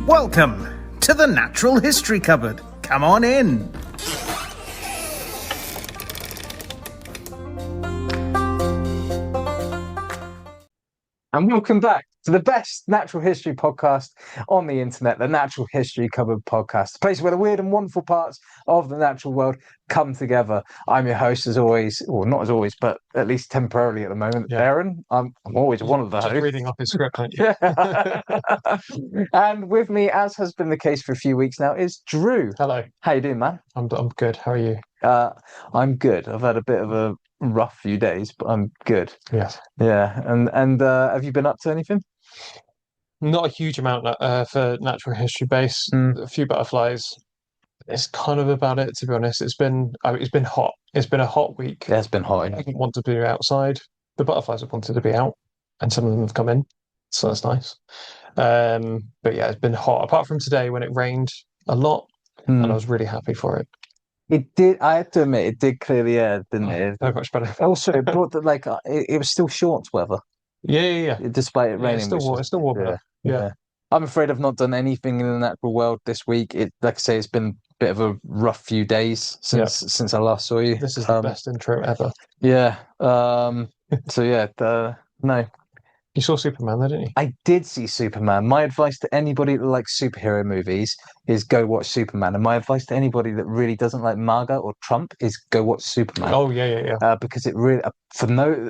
Welcome to the Natural History Cupboard. Come on in. And welcome back to the best natural history podcast on the internet, the Natural History Cupboard podcast, the place where the weird and wonderful parts of the natural world come together. I'm your host, as always, or not as always, but at least temporarily at the moment, Aaron. I'm always one of the hosts. Reading off his script, aren't you? And with me, as has been the case for a few weeks now, is Drew. Hello. How you doing, man? I'm good. How are you? I'm good. I've had a bit of a rough few days, but I'm good. Yes. Yeah. And have you been up to anything? Not a huge amount for natural history base. A few butterflies. It's kind of about it, to be honest. It's been hot. It's been a hot week. Yeah, it's been hot. I didn't want to be outside. The butterflies have wanted to be out, and some of them have come in, so that's nice. But yeah, it's been hot. Apart from today when it rained a lot, and I was really happy for it. It did. I have to admit, it did clear the air, didn't it? So much better. Also, it brought it was still shorts weather. Yeah. Despite it raining, It's still warm enough. Yeah. I'm afraid I've not done anything in the natural world this week. Like I say, it's been a bit of a rough few days since I last saw you. This is the best intro ever. Yeah. So yeah. No. You saw Superman, though, didn't you? I did see Superman. My advice to anybody that likes superhero movies is go watch Superman. And my advice to anybody that really doesn't like MAGA or Trump is go watch Superman. Oh, yeah. Because it really,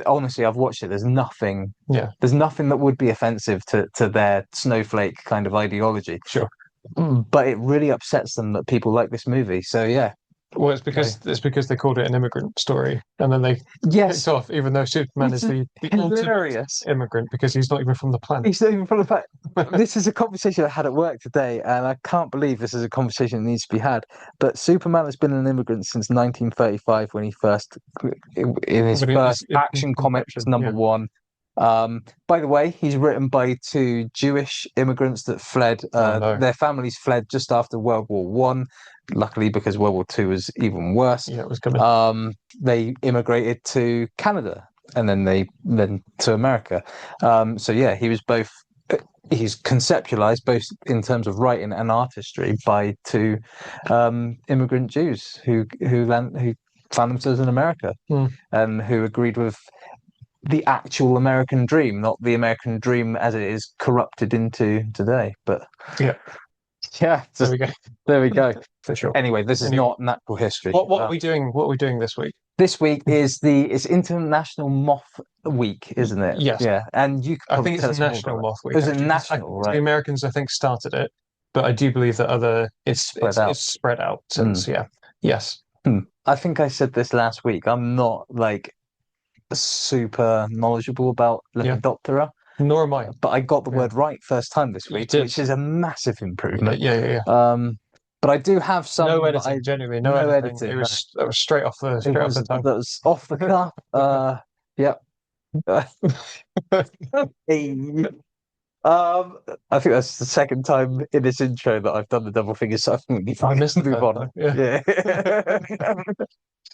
honestly, I've watched it. There's nothing that would be offensive to their snowflake kind of ideology. Sure. But it really upsets them that people like this movie. So yeah. Well, it's because they called it an immigrant story, and then they kicked off, even though Superman is the ultimate immigrant because he's not even from the planet. He's not even from the planet. This is a conversation I had at work today, and I can't believe this is a conversation that needs to be had. But Superman has been an immigrant since 1935 when he first Action Comics #1. By the way, he's written by two Jewish immigrants that fled. Their families fled just after World War One. Luckily, because World War II was even worse. Yeah, it was coming. They immigrated to Canada and then to America. So yeah, he's conceptualized both in terms of writing and artistry by two immigrant Jews who found themselves in America and who agreed with the actual American dream, not the American dream as it is corrupted into today. But yeah, there we go. For sure. Anyway, this is not natural history. What are we doing? What are we doing this week? This week is it's International Moth Week, isn't it? Yes. Yeah, and I think it's National Moth Week. Is it national? Right. The Americans, I think, started it, but I do believe that it's spread out since. Yeah. Yes. I think I said this last week. I'm not like super knowledgeable about Lepidoptera. Nor am I. But I got the word right first time this week, which is a massive improvement. Yeah. But I do have some. No editing, genuinely. No editing. It was straight off the tongue. That was off the cuff. Yep. I think that's the second time in this intro that I've done the double fingers, so I think we can move on. Yeah.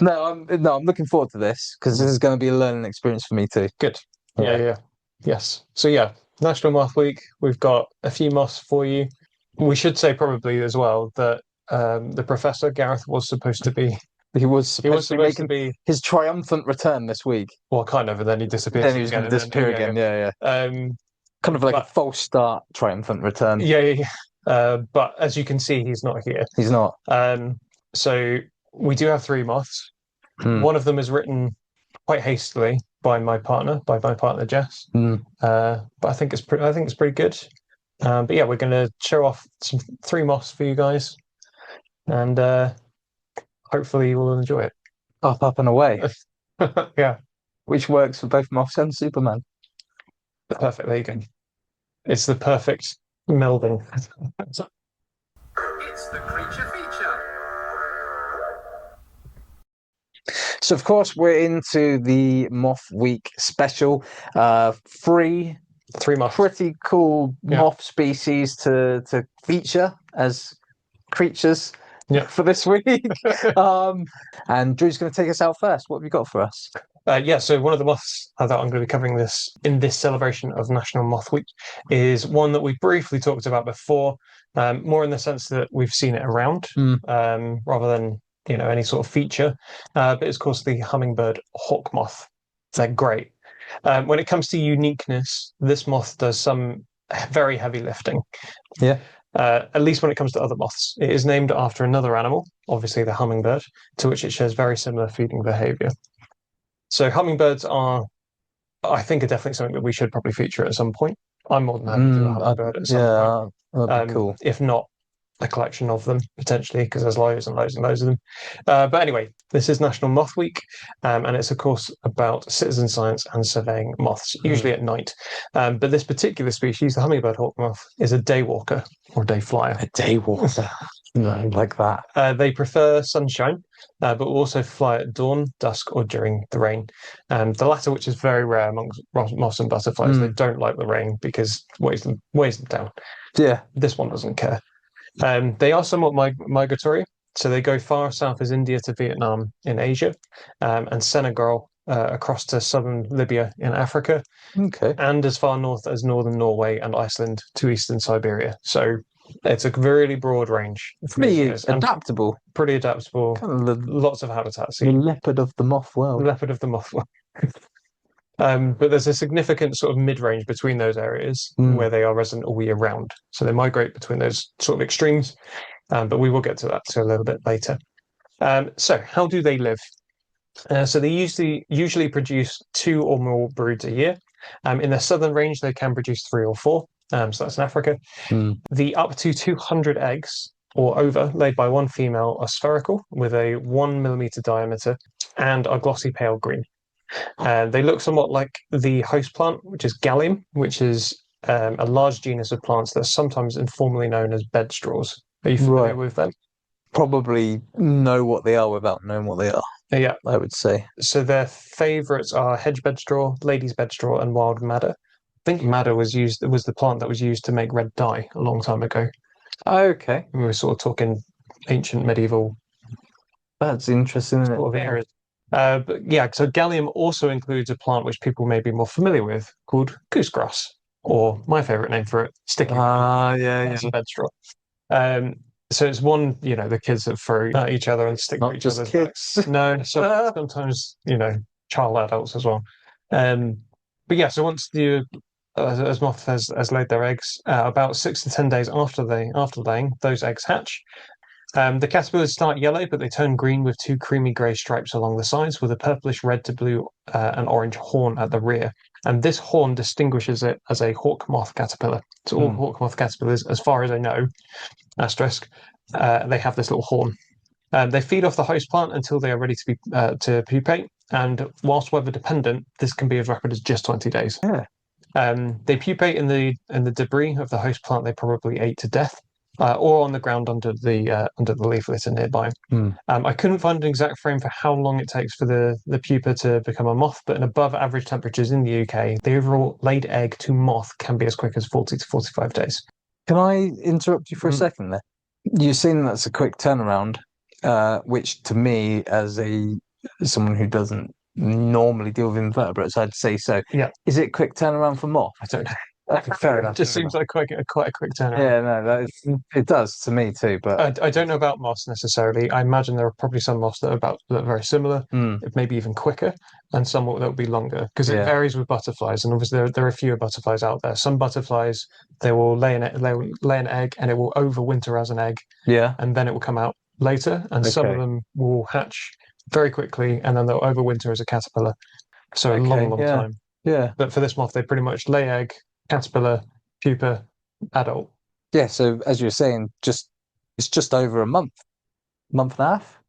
No, I'm looking forward to this because this is going to be a learning experience for me too. Good. Yeah. Yes. So yeah, National Moth Week. We've got a few moths for you. We should say probably as well that the Professor Gareth was supposed to be. He was supposed to be his triumphant return this week. Well, kind of, and then he disappeared. Then he was going to disappear again. Yeah. Kind of like a false start, triumphant return. Yeah. But as you can see, he's not here. He's not. So we do have 3 moths. One of them is written quite hastily by my partner Jess. But I think it's pretty good. But yeah, we're going to show off 3 moths for you guys, and hopefully you will enjoy it. Up and away. Yeah, which works for both moths and Superman. Perfect. There you go. It's the perfect melding. It's the creature feature. So of course we're into the Moth Week special. 3 moths. Pretty cool moth species to feature as creatures for this week. And Drew's going to take us out first. What have you got for us? So one of the moths that I'm going to be covering in this celebration of National Moth Week is one that we briefly talked about before, more in the sense that we've seen it around, rather than any sort of feature. But it's, of course, the hummingbird hawk-moth. They're great. When it comes to uniqueness, this moth does some very heavy lifting. Yeah. At least when it comes to other moths. It is named after another animal, obviously the hummingbird, to which it shares very similar feeding behavior. So hummingbirds are definitely something that we should probably feature at some point. I'm more than happy to do a hummingbird at some point. That'd be cool. If not, a collection of them, potentially, because there's loads and loads and loads of them. But anyway, this is National Moth Week, and it's, of course, about citizen science and surveying moths, usually at night. But this particular species, the hummingbird hawk moth, is a day walker or day flyer. A day walker. No, like that. They prefer sunshine, but will also fly at dawn, dusk, or during the rain. The latter, which is very rare amongst moths and butterflies, they don't like the rain because it weighs them down. Yeah. This one doesn't care. They are somewhat migratory, so they go far south as India to Vietnam in Asia, and Senegal across to southern Libya in Africa, and as far north as northern Norway and Iceland to eastern Siberia. So it's a really broad range. Pretty adaptable. Pretty adaptable. Kind of lots of habitats. The leopard of the moth world. The leopard of the moth world. But there's a significant sort of mid-range between those areas where they are resident all year round. So they migrate between those sort of extremes, but we will get to that a little bit later. So how do they live? So they usually produce 2 or more broods a year. In the southern range, they can produce 3 or 4. So that's in Africa. The up to 200 eggs or over laid by one female are spherical with a 1 millimeter diameter and are glossy pale green. They look somewhat like the host plant, which is Gallium, which is a large genus of plants that are sometimes informally known as bedstraws. Are you familiar with them? Probably know what they are without knowing what they are. Yeah, I would say. So their favourites are hedge bedstraw, lady's bedstraw, and wild madder. I think madder was the plant that was used to make red dye a long time ago. Okay. We were sort of talking ancient medieval. That's interesting. Sort of eras. But yeah, so Gallium also includes a plant which people may be more familiar with called goosegrass, or my favourite name for it, sticky. Bedstraw. So it's one, the kids that throw at each other and stick to each other's kids. backs. No, sometimes, child adults as well. But yeah, so once as moth has laid their eggs, about 6 to 10 days after laying, those eggs hatch. The caterpillars start yellow, but they turn green with 2 creamy grey stripes along the sides, with a purplish red to blue and orange horn at the rear. And this horn distinguishes it as a hawk-moth caterpillar. So all hawk-moth caterpillars, as far as I know, asterisk, they have this little horn. They feed off the host plant until they are ready to pupate. And whilst weather dependent, this can be as rapid as just 20 days. Yeah. They pupate in the debris of the host plant they probably ate to death. Or on the ground under the leaf litter nearby. I couldn't find an exact frame for how long it takes for the pupa to become a moth, but in above average temperatures in the UK, the overall laid egg to moth can be as quick as 40 to 45 days. Can I interrupt you for a second there? You're saying that's a quick turnaround, which to me, as someone who doesn't normally deal with invertebrates, I'd say so. Yeah. Is it quick turnaround for moth? I don't know. Fair enough. It just seems like quite a quick turnaround. Yeah, no, it does to me too. But I don't know about moths necessarily. I imagine there are probably some moths that are very similar, maybe even quicker, and some that will be longer because it varies with butterflies. And obviously there are fewer butterflies out there. Some butterflies they will lay an egg and it will overwinter as an egg. Yeah, and then it will come out later. And some of them will hatch very quickly, and then they'll overwinter as a caterpillar. So a long time. Yeah. But for this moth, they pretty much lay egg. Caterpillar, pupa, adult. Yeah, so as you were saying, it's just over a month and a half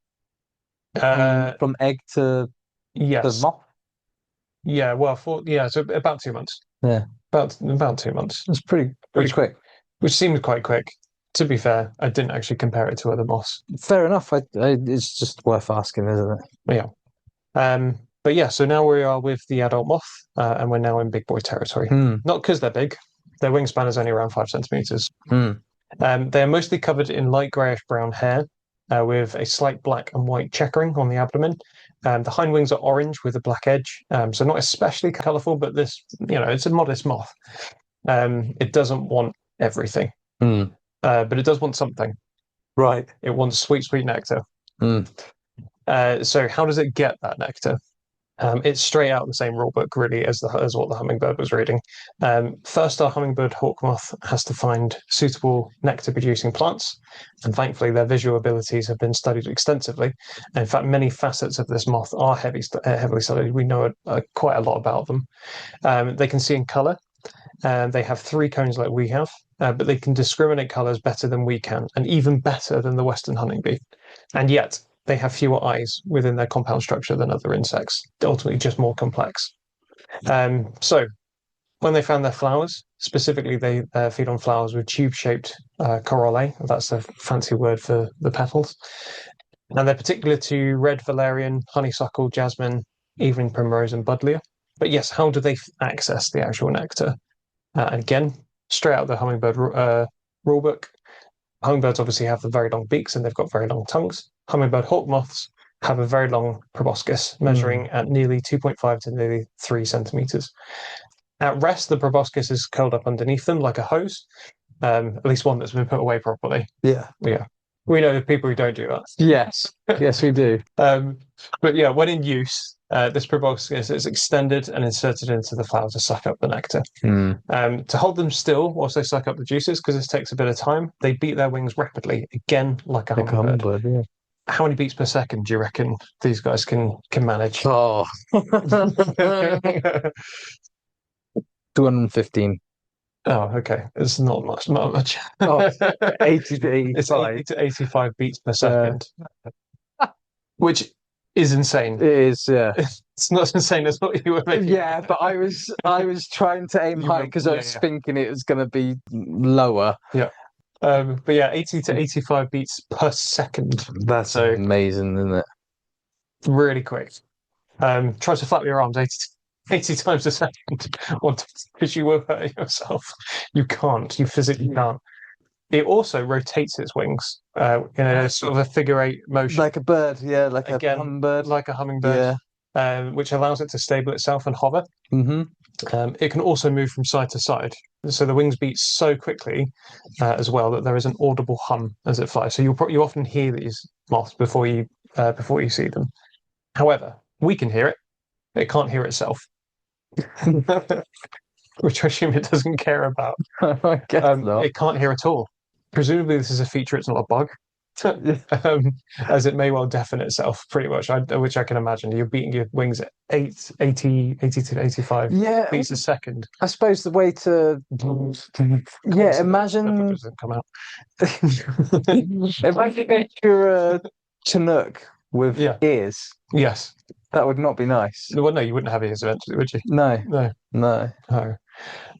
from egg to moth. Yeah, well, so about 2 months. Yeah, about 2 months. It's pretty quick. Which seems quite quick. To be fair, I didn't actually compare it to other moths. Fair enough. It's just worth asking, isn't it? Yeah. But yeah, so now we are with the adult moth, and we're now in big boy territory. Not because they're big. Their wingspan is only around 5 centimeters. They are mostly covered in light greyish brown hair, with a slight black and white checkering on the abdomen, The hind wings are orange with a black edge, so not especially colourful, but this, it's a modest moth. It doesn't want everything, but it does want something. Right. It wants sweet, sweet nectar. Mm. So how does it get that nectar? It's straight out of the same rule book, really, as what the hummingbird was reading. First, our hummingbird hawk-moth has to find suitable nectar-producing plants, and thankfully their visual abilities have been studied extensively. And in fact, many facets of this moth are heavily studied. We know quite a lot about them. They can see in colour, and they have 3 cones like we have, but they can discriminate colours better than we can, and even better than the western honeybee. And yet, they have fewer eyes within their compound structure than other insects, ultimately just more complex. So when they found their flowers, specifically they feed on flowers with tube-shaped corollae. That's a fancy word for the petals. And they're particular to red valerian, honeysuckle, jasmine, evening primrose, and buddleia. But yes, how do they access the actual nectar? Again, straight out of the hummingbird rulebook. Hummingbirds obviously have the very long beaks and they've got very long tongues. Hummingbird hawk moths have a very long proboscis, measuring at nearly 2.5 to nearly 3 centimeters. At rest, the proboscis is curled up underneath them like a hose, at least one that's been put away properly. Yeah. We know the people who don't do that. Yes. Yes, we do. But yeah, when in use, this proboscis is extended and inserted into the flower to suck up the nectar. To hold them still whilst they suck up the juices, because this takes a bit of time, they beat their wings rapidly, again like a hummingbird. Yeah. How many beats per second do you reckon these guys can manage? Oh. 215. Oh, okay. It's not much. Oh, 80 to 85. It's 80 to 85 beats per second, which is insane. It is, yeah. It's not as insane as what you were making. Yeah, but I was trying to aim high because I was thinking it was going to be lower. Yeah. But yeah, 80 to 85 beats per second. That's amazing, isn't it? Really quick. Try to flap your arms 80 times a second, because you will hurt yourself. You can't. You physically can't. It also rotates its wings in a sort of a figure 8 motion. Like a bird, yeah, like a hummingbird. Like a hummingbird, which allows it to stable itself and hover. It can also move from side to side. So the wings beat so quickly as well that there is an audible hum as it flies. So you often hear these moths before you see them. However, we can hear it. It can't hear itself. Which I assume it doesn't care about. I guess not. It can't hear at all. Presumably this is a feature, it's not a bug. As it may well deafen itself, pretty much, which I can imagine. You're beating your wings at 80 to 85 beats a second. I suppose the way to... Yeah, imagine... Doesn't come out. Imagine you're a Chinook with ears. Yes. That would not be nice. Well, no, you wouldn't have ears eventually, would you? No.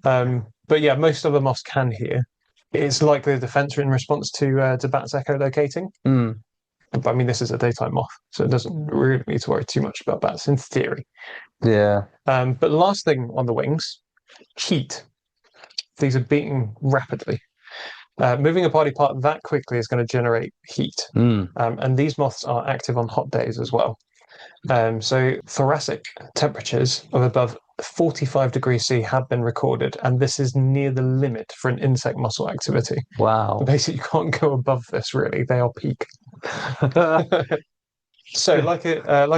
But yeah, most other moths can hear. It's likely a defense in response to bats echolocating. But I mean, this is a daytime moth, so it doesn't really need to worry too much about bats in theory. Yeah. But the last thing on the wings, heat. These are beating rapidly. Moving a body part that quickly is going to generate heat. And these moths are active on hot days as well. So thoracic temperatures of above 45 degrees C have been recorded, and this is near the limit for an insect muscle activity. Wow. Basically, you can't go above this, really. They are peak. So, like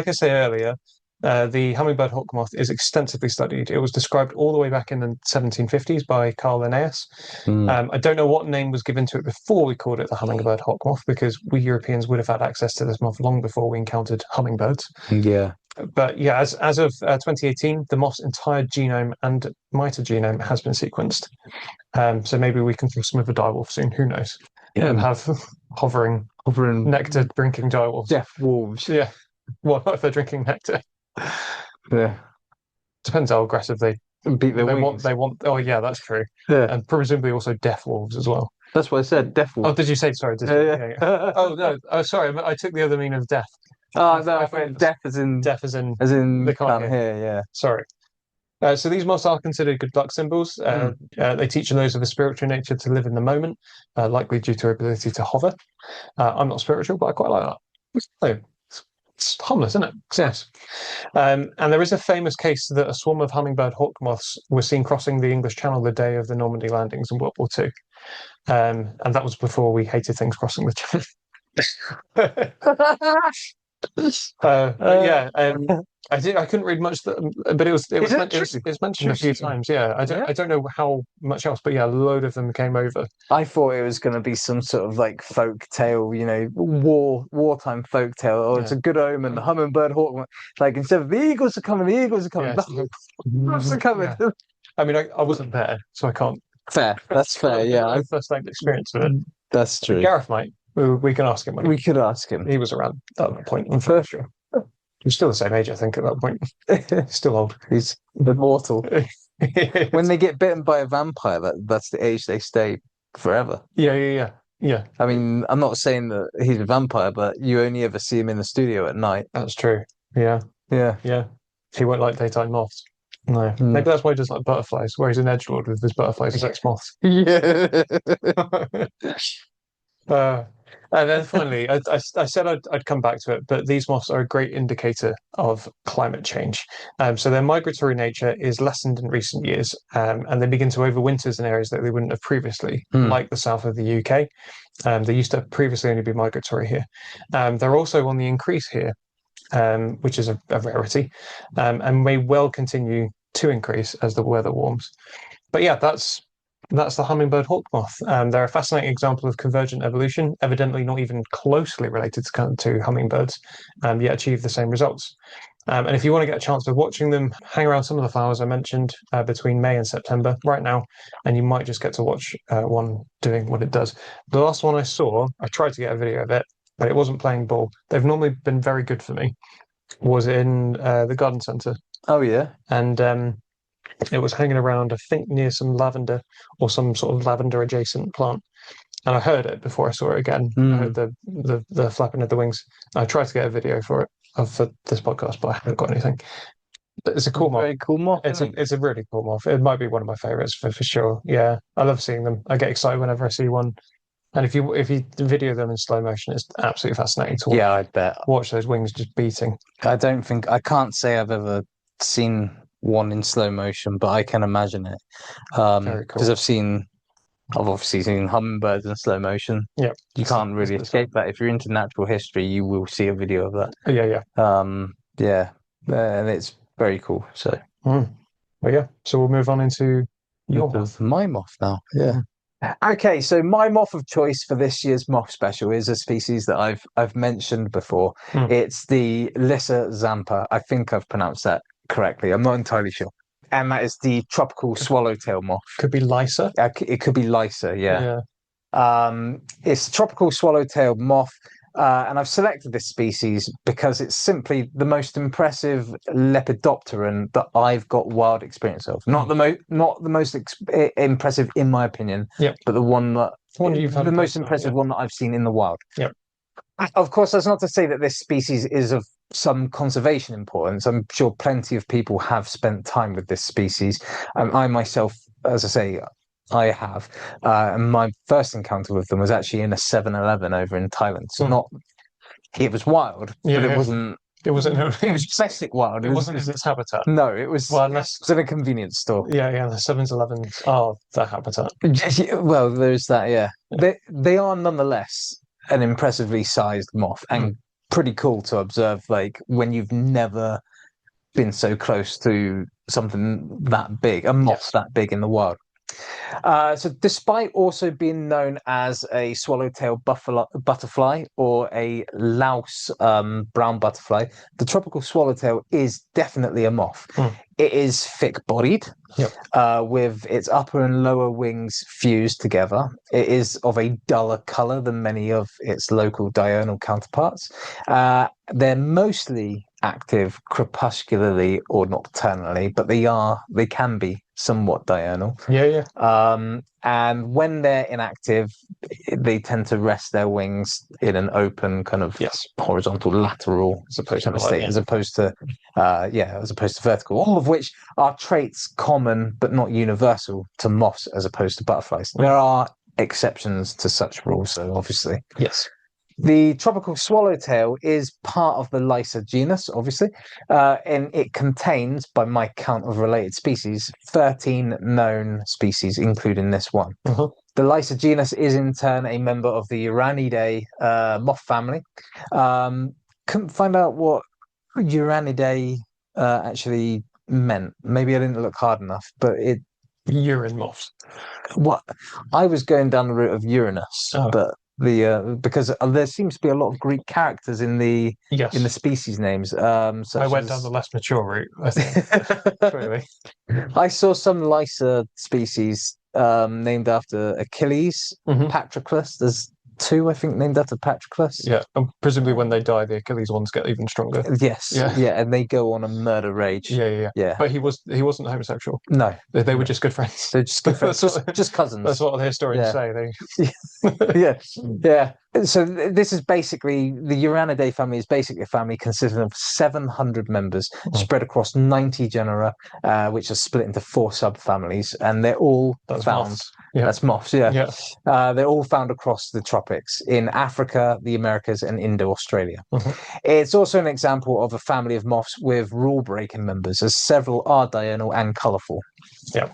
I say earlier, the hummingbird hawk-moth is extensively studied. It was described all the way back in the 1750s by Carl Linnaeus. I don't know what name was given to it before we called it the hummingbird hawk-moth, because we Europeans would have had access to this moth long before we encountered hummingbirds. Yeah. But yeah, as of 2018, the moth's entire genome and mitogenome has been sequenced. So maybe we can cross some of the direwolf soon. Who knows? Yeah. And have hovering nectar drinking direwolves. Death wolves. Yeah. Well, not if they're drinking nectar. Yeah. Depends how aggressive they beat their wings. They want. Oh yeah, that's true. Yeah. And presumably also deaf wolves as well. That's what I said. Deaf wolves. Oh, did you say? Sorry. Yeah. Oh no. Oh, sorry. I took the other meaning of deaf. Oh no, I meant deaf as in they can't hear. Yeah. Sorry. So these moths are considered good luck symbols. They teach those of a spiritual nature to live in the moment, likely due to their ability to hover. I'm not spiritual, but I quite like that. So, It's harmless, isn't it? Yes. And there is a famous case that a swarm of hummingbird hawk-moths was seen crossing the English Channel the day of the Normandy landings in World War II. And that was before we hated things crossing the channel. But yeah, I couldn't read much, but it's mentioned a few times. Yeah, I don't know how much else, but yeah, a load of them came over. I thought it was going to be some sort of like folk tale, wartime folk tale. Oh, it's a good omen. The hummingbird hawk, like instead of the eagles are coming, Yeah, the hawks are coming. yeah. I mean, I wasn't there, so I can't. Fair, that's fair. Yeah, I first-hand experience with it. that's true. Gareth might. We can ask him. We could ask him. He was around at that point, I'm for sure. He's still the same age, I think, at that point. Still old. He's immortal. When they get bitten by a vampire, that's the age they stay forever. Yeah. I mean, I'm not saying that he's a vampire, but you only ever see him in the studio at night. That's true. Yeah. He won't like daytime moths. No. Maybe that's why he doesn't like butterflies, where he's an edgelord with his butterflies as ex-moths. Yeah. And then finally, I said I'd come back to it, but these moths are a great indicator of climate change. So their migratory nature is lessened in recent years, and they begin to overwinters in areas that they wouldn't have previously, like the south of the UK. They used to previously only be migratory here. They're also on the increase here, which is a rarity, and may well continue to increase as the weather warms. But yeah, that's the hummingbird hawk-moth. They're a fascinating example of convergent evolution, evidently not even closely related to hummingbirds, yet achieve the same results. And if you want to get a chance of watching them, hang around some of the flowers I mentioned between May and September right now, and you might just get to watch one doing what it does. The last one I saw, I tried to get a video of it, but it wasn't playing ball. They've normally been very good for me. Was in the garden centre. Oh, yeah. And it was hanging around, I think, near some lavender or some sort of lavender adjacent plant. And I heard it before I saw it again. I heard the flapping of the wings. I tried to get a video for this podcast, but I haven't got anything. But it's a cool moth. Very cool moth. It's a really cool moth. It might be one of my favourites for sure. Yeah, I love seeing them. I get excited whenever I see one. And if you video them in slow motion, it's absolutely fascinating to watch. Yeah, I bet. Watch those wings just beating. I can't say I've ever seen one in slow motion, but I can imagine it. Very cool. Because I've obviously seen hummingbirds in slow motion. Yeah. You can't really escape that. If you're into natural history, you will see a video of that. Yeah. And it's very cool. So well, yeah. So we'll move on into your moth. My moth now. Yeah. Okay, so my moth of choice for this year's moth special is a species that I've mentioned before. It's the Lissa zampa. I think I've pronounced that correctly. I'm not entirely sure. And that is the tropical swallowtail moth. Could be Lysa. It could be Lysa, yeah. It's a tropical swallowtail moth. And I've selected this species because it's simply the most impressive lepidopteran that I've got wild experience of. Not the most impressive in my opinion, but the most impressive one that I've seen in the wild. Yep. Of course, that's not to say that this species is of some conservation importance. I'm sure plenty of people have spent time with this species. I myself, as I say, I have. And my first encounter with them was actually in a 7-Eleven over in Thailand. So it was wild, but it wasn't. It was classic wild. It wasn't in its habitat. No, it was. Well, it was in a convenience store. Yeah. The 7-Elevens are their habitat. Well, there's that. Yeah, they are nonetheless an impressively sized moth and pretty cool to observe. Like when you've never been so close to something that big, a moth that big in the wild. So despite also being known as a swallowtail butterfly or a louse brown butterfly, the tropical swallowtail is definitely a moth. It is thick-bodied, with its upper and lower wings fused together. It is of a duller colour than many of its local diurnal counterparts. They're mostly active crepuscularly or nocturnally, but they can be somewhat diurnal. And when they're inactive, they tend to rest their wings in an open kind of horizontal lateral as opposed to vertical, all of which are traits common but not universal to moths as opposed to butterflies. There are exceptions to such rules, so obviously. Yes. The tropical swallowtail is part of the Lysa genus, obviously, and it contains, by my count of related species, 13 known species, including this one. Uh-huh. The Lysa genus is in turn a member of the Uranidae moth family. Couldn't find out what Uranidae actually meant. Maybe I didn't look hard enough, but it. Urine moths. What I was going down the route of Uranus, but because there seems to be a lot of Greek characters in the species names. I went down the less mature route, I think. Really. I saw some Lysa species named after Achilles, Patroclus. There's 2, I think, named after Patroclus. Yeah, and presumably when they die, the Achilles ones get even stronger. Yes, yeah, and they go on a murder rage. Yeah. But he wasn't homosexual. No, they were just good friends. They're just good friends, just cousins. That's what the historians say. Yeah. So this is basically the Uranidae family is basically a family consisting of 700 members spread across 90 genera, which are split into 4 subfamilies, and they're all found. Moths. Yeah. That's moths. Yeah. They're all found across the tropics in Africa, the Americas, and Indo-Australia. It's also an example of a family of moths with rule-breaking members, as several are diurnal and colourful. Yeah.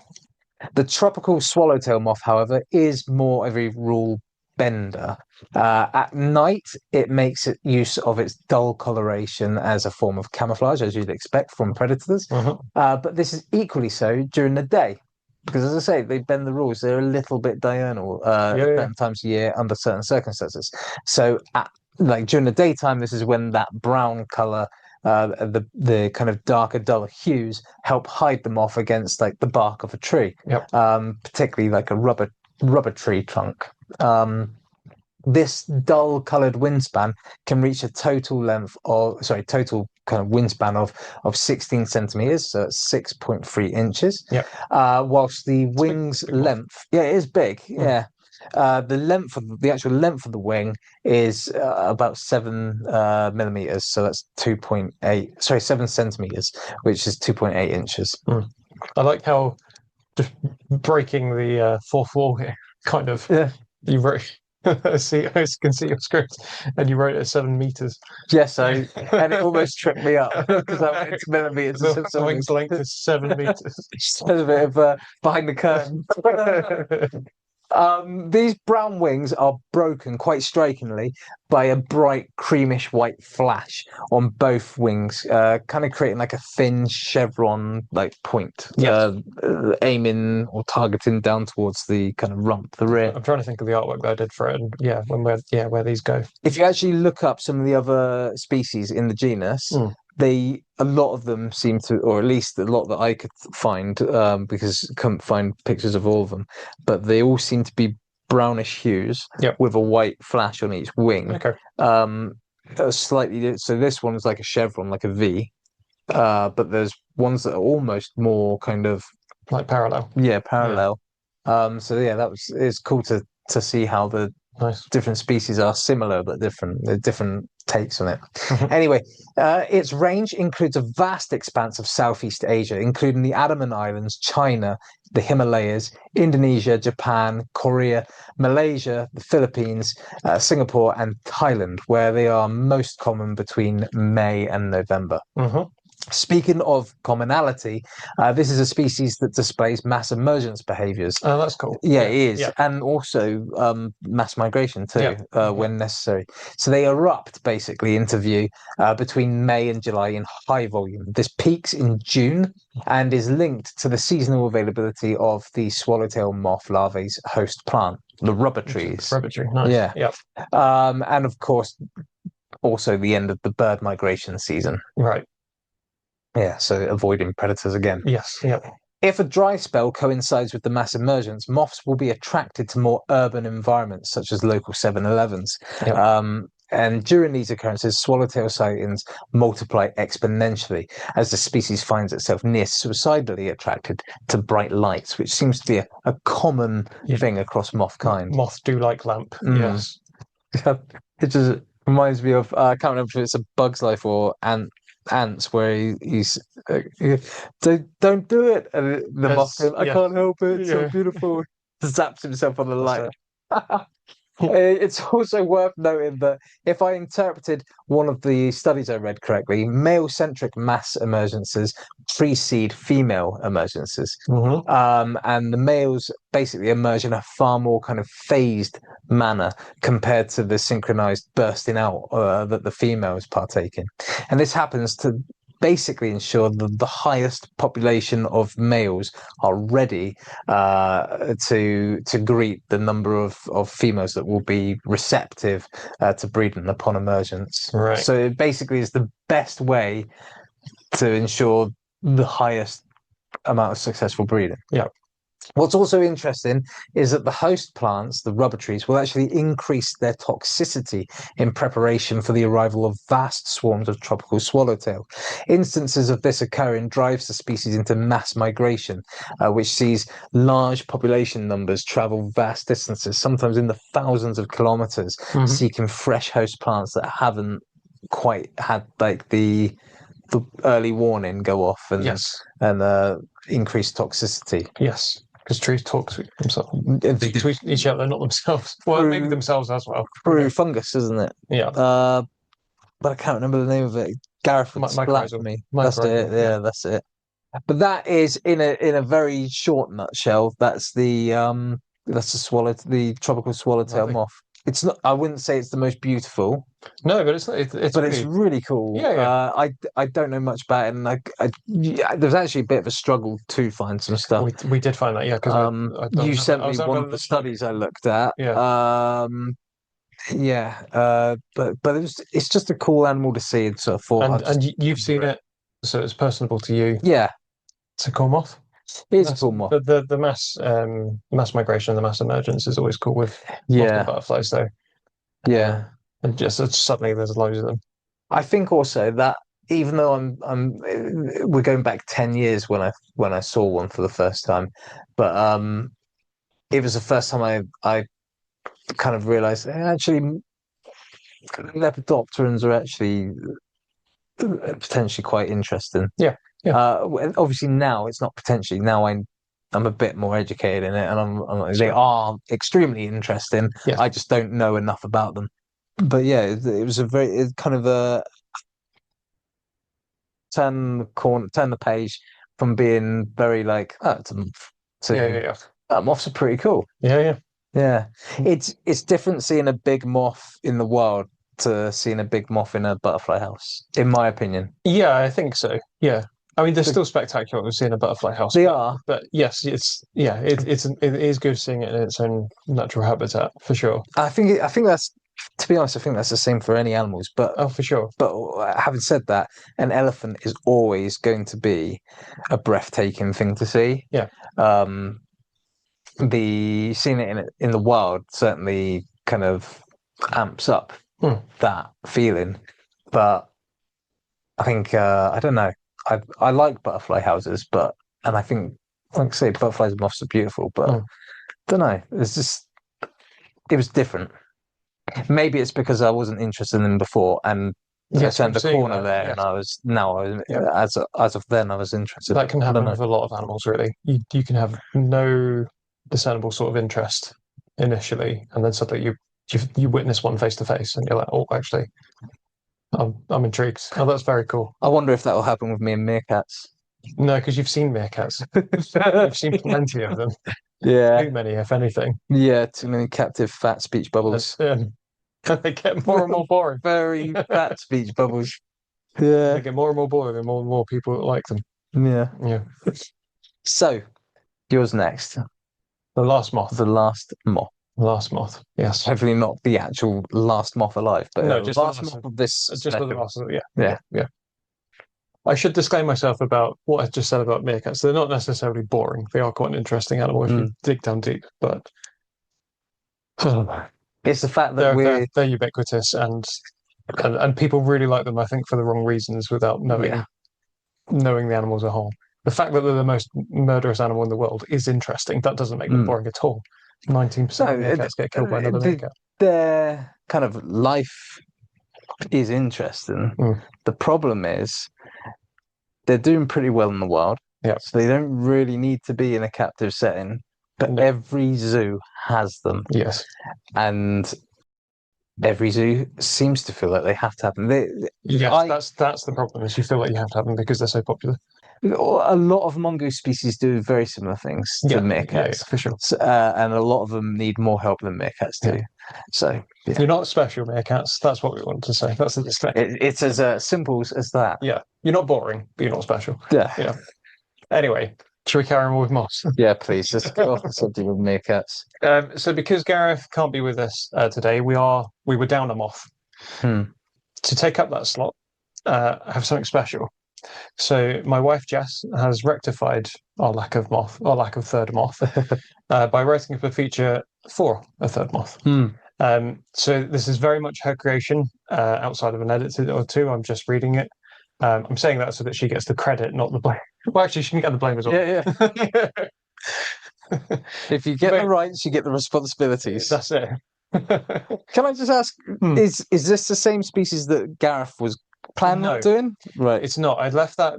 The tropical swallowtail moth, however, is more of a rule bender. At night, it makes use of its dull coloration as a form of camouflage, as you'd expect from predators. But this is equally so during the day, because, as I say, they bend the rules. They're a little bit diurnal certain times of year under certain circumstances. So, during the daytime, this is when that brown color. The kind of darker, duller hues help hide them off against like the bark of a tree, particularly like a rubber tree trunk. This dull coloured wingspan can reach a total kind of wingspan of 16 centimeters, so it's 6.3 inches. Whilst the wings length, it is big. The actual length of the wing is about 7 millimeters, so that's 7 centimeters, which is 2.8 inches. I like how just breaking the fourth wall here, kind of. You wrote. I can see your script, and you wrote it at 7 meters. Yes, and it almost tripped me up because I went to millimeters. The wing's length is 7 meters. There's a bit of behind the curtain. These brown wings are broken quite strikingly by a bright creamish white flash on both wings, kind of creating like a thin chevron like point, aiming or targeting down towards the kind of rump, the rear. I'm trying to think of the artwork that I did for it, and where these go. If you actually look up some of the other species in the genus, a lot of them seem to, or at least a lot that I could find, because I couldn't find pictures of all of them, but they all seem to be brownish hues with a white flash on each wing. Slightly, so this one is like a chevron, like a V, but there's ones that are almost more kind of like parallel. Parallel. It's cool to see how the different species are similar but different. They're different takes on it. Anyway, its range includes a vast expanse of Southeast Asia, including the Andaman Islands, China, the Himalayas, Indonesia, Japan, Korea, Malaysia, the Philippines, Singapore, and Thailand, where they are most common between May and November. Speaking of commonality, this is a species that displays mass emergence behaviours. Oh, that's cool. Yeah, it is. And also mass migration too, when necessary. So they erupt basically into view between May and July in high volume. This peaks in June and is linked to the seasonal availability of the swallowtail moth larvae's host plant, the rubber trees. Rubber tree, nice. And of course, also the end of the bird migration season. Right. Yeah, so avoiding predators again. Yes, If a dry spell coincides with the mass emergence, moths will be attracted to more urban environments, such as local 7-Elevens. And during these occurrences, swallowtail sightings multiply exponentially as the species finds itself near suicidally attracted to bright lights, which seems to be a common thing across moth kind. Moths do like lamp, yes. It just reminds me of, I can't remember if it's A Bug's Life or Ants, where he's don't do it, and the moth goes, I can't help it, it's so beautiful. Zaps himself on the light. It's also worth noting that if I interpreted one of the studies I read correctly, male-centric mass emergences precede female emergences. And the males basically emerge in a far more kind of phased manner compared to the synchronized bursting out that the females partake in. And this happens to basically ensure that the highest population of males are ready to greet the number of females that will be receptive to breeding upon emergence. Right. So it basically is the best way to ensure the highest amount of successful breeding. Yeah. What's also interesting is that the host plants, the rubber trees, will actually increase their toxicity in preparation for the arrival of vast swarms of tropical swallowtail. Instances of this occurring drives the species into mass migration, which sees large population numbers travel vast distances, sometimes in the thousands of kilometers, seeking fresh host plants that haven't quite had like the early warning go off and increase toxicity. Yes. Because trees talk to themselves. They tweet each other, not themselves. Well, maybe themselves as well. Through fungus, isn't it? Yeah. But I can't remember the name of it. Gareth would splat for me. That's it. Yeah, that's it. But that is in a very short nutshell. That's the tropical swallowtail moth. It's not. I wouldn't say it's the most beautiful. No, but it's really cool. Yeah. I don't know much about it, and there's actually a bit of a struggle to find some stuff. We did find that, yeah. Because you sent me one of the studies I looked at. Yeah. But it's just a cool animal to see, and sort of thought. And you've seen it, so it's personable to you. Yeah, it's a cool moth. It is a cool moth. The mass migration, the mass emergence is always cool with butterflies, though. Yeah, and just suddenly there's loads of them. I think also that even though we're going back 10 years when I saw one for the first time, but it was the first time I kind of realized actually lepidopterans are actually potentially quite interesting. Yeah. Obviously now it's not potentially. Now I'm a bit more educated in it, and they are extremely interesting. Yes. I just don't know enough about them. But yeah, it was kind of a turn the page from being very like, oh, it's a moth to moths are pretty cool. Yeah. It's different seeing a big moth in the wild to seeing a big moth in a butterfly house, in my opinion. Yeah, I think so. Yeah. I mean, they're still spectacular seeing a butterfly house. They are, but yes, it is good seeing it in its own natural habitat for sure. I think that's, to be honest, I think that's the same for any animals. But for sure. But having said that, an elephant is always going to be a breathtaking thing to see. Yeah. Seeing it in the wild certainly kind of amps up that feeling. But I think I don't know. I like butterfly houses, and I think, like I say, butterflies and moths are beautiful, but I don't know. It was different. Maybe it's because I wasn't interested in them before, and I turned the corner there, and as of then, I was interested. That can happen with a lot of animals, really. You can have no discernible sort of interest initially, and then suddenly you witness one face to face, and you're like, oh, actually, I'm intrigued. Oh, that's very cool. I wonder if that will happen with me and meerkats. No, because you've seen meerkats. You've seen plenty of them. Yeah. Too many, if anything. Yeah, too many captive fat speech bubbles. They get more and more boring. Very fat speech bubbles. Yeah. They get more and more boring and more people that like them. Yeah. So, yours next. The last moth. The last moth. Last moth. Yes. Hopefully not the actual last moth alive, but no, just the last moth of this. Just the last. Yeah. I should disclaim myself about what I just said about meerkats. They're not necessarily boring. They are quite an interesting animal if you dig down deep. But it's the fact that they're ubiquitous and people really like them. I think for the wrong reasons, without knowing the animal as a whole. The fact that they're the most murderous animal in the world is interesting. That doesn't make them boring at all. 19% of meerkats get killed by another meerkat. Their kind of life is interesting. The problem is they're doing pretty well in the wild. Yeah. So they don't really need to be in a captive setting. but No. every zoo has them, Yes. and every zoo seems to feel like they have to have them. Yes, that's the problem. Is you feel like you have to have them because they're so popular. A lot of mongoose species do very similar things to meerkats, for sure. So, and a lot of them need more help than meerkats do. So You're not special, meerkats. That's what we want to say. That's the disclaimer. it's as simple as that. Yeah, you're not boring, but you're not special. Yeah. Anyway, should we carry on with moths? Yeah, please. Let's go off the subject of meerkats. So because Gareth can't be with us today, we were down a moth. To take up that slot, have something special. So my wife Jess has rectified our lack of third moth, by writing up a feature for a third moth. So this is very much her creation, outside of an edit or two. I'm just reading it. I'm saying that so that she gets the credit, not the blame. Well, actually, she can get the blame as well. Yeah. If you get the rights, you get the responsibilities. That's it. Can I just ask, is this the same species that Gareth was planning on doing? Right. It's not. I'd left that.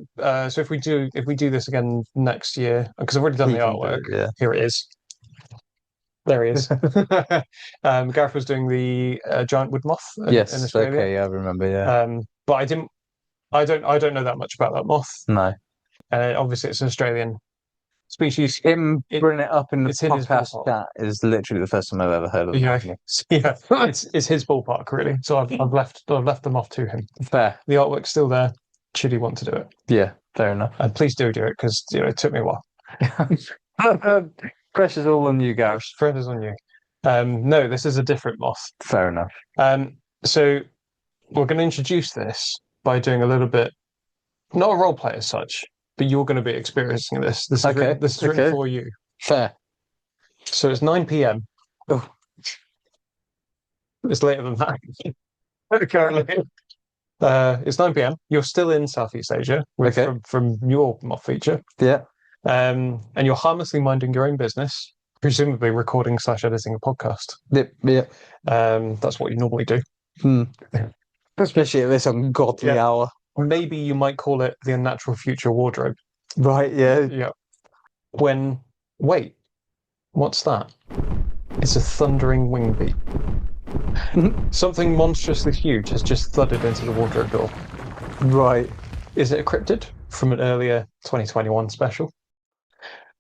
So if we do this again next year, because I've already done the artwork. Here it is. There he is. Gareth was doing the giant wood moth in Australia. Okay, I remember. Yeah. But I don't know that much about that moth. No. Obviously, it's an Australian species. Him bringing it up in the podcast in chat is literally the first time I've ever heard of it. Yeah, it's his ballpark really. So I've left them off to him. Fair. The artwork's still there. Should he want to do it? Yeah, fair enough. And please do it because it took me a while. Pressure's all on you, Gareth. Pressure's on you. No, this is a different moth. Fair enough. So we're going to introduce this by doing a little bit, not a role play as such, but you're going to be experiencing this. This is written for you. Fair. So it's 9 p.m. Oh. It's later than that. Currently. It's 9 p.m. You're still in Southeast Asia from your moth feature. Yeah. And you're harmlessly minding your own business, presumably recording / editing a podcast. Yeah. That's what you normally do. Especially at this ungodly hour. Maybe you might call it the unnatural future wardrobe. Right, yeah. Yeah. Wait, what's that? It's a thundering wing beat. Something monstrously huge has just thudded into the wardrobe door. Right. Is it a cryptid from an earlier 2021 special?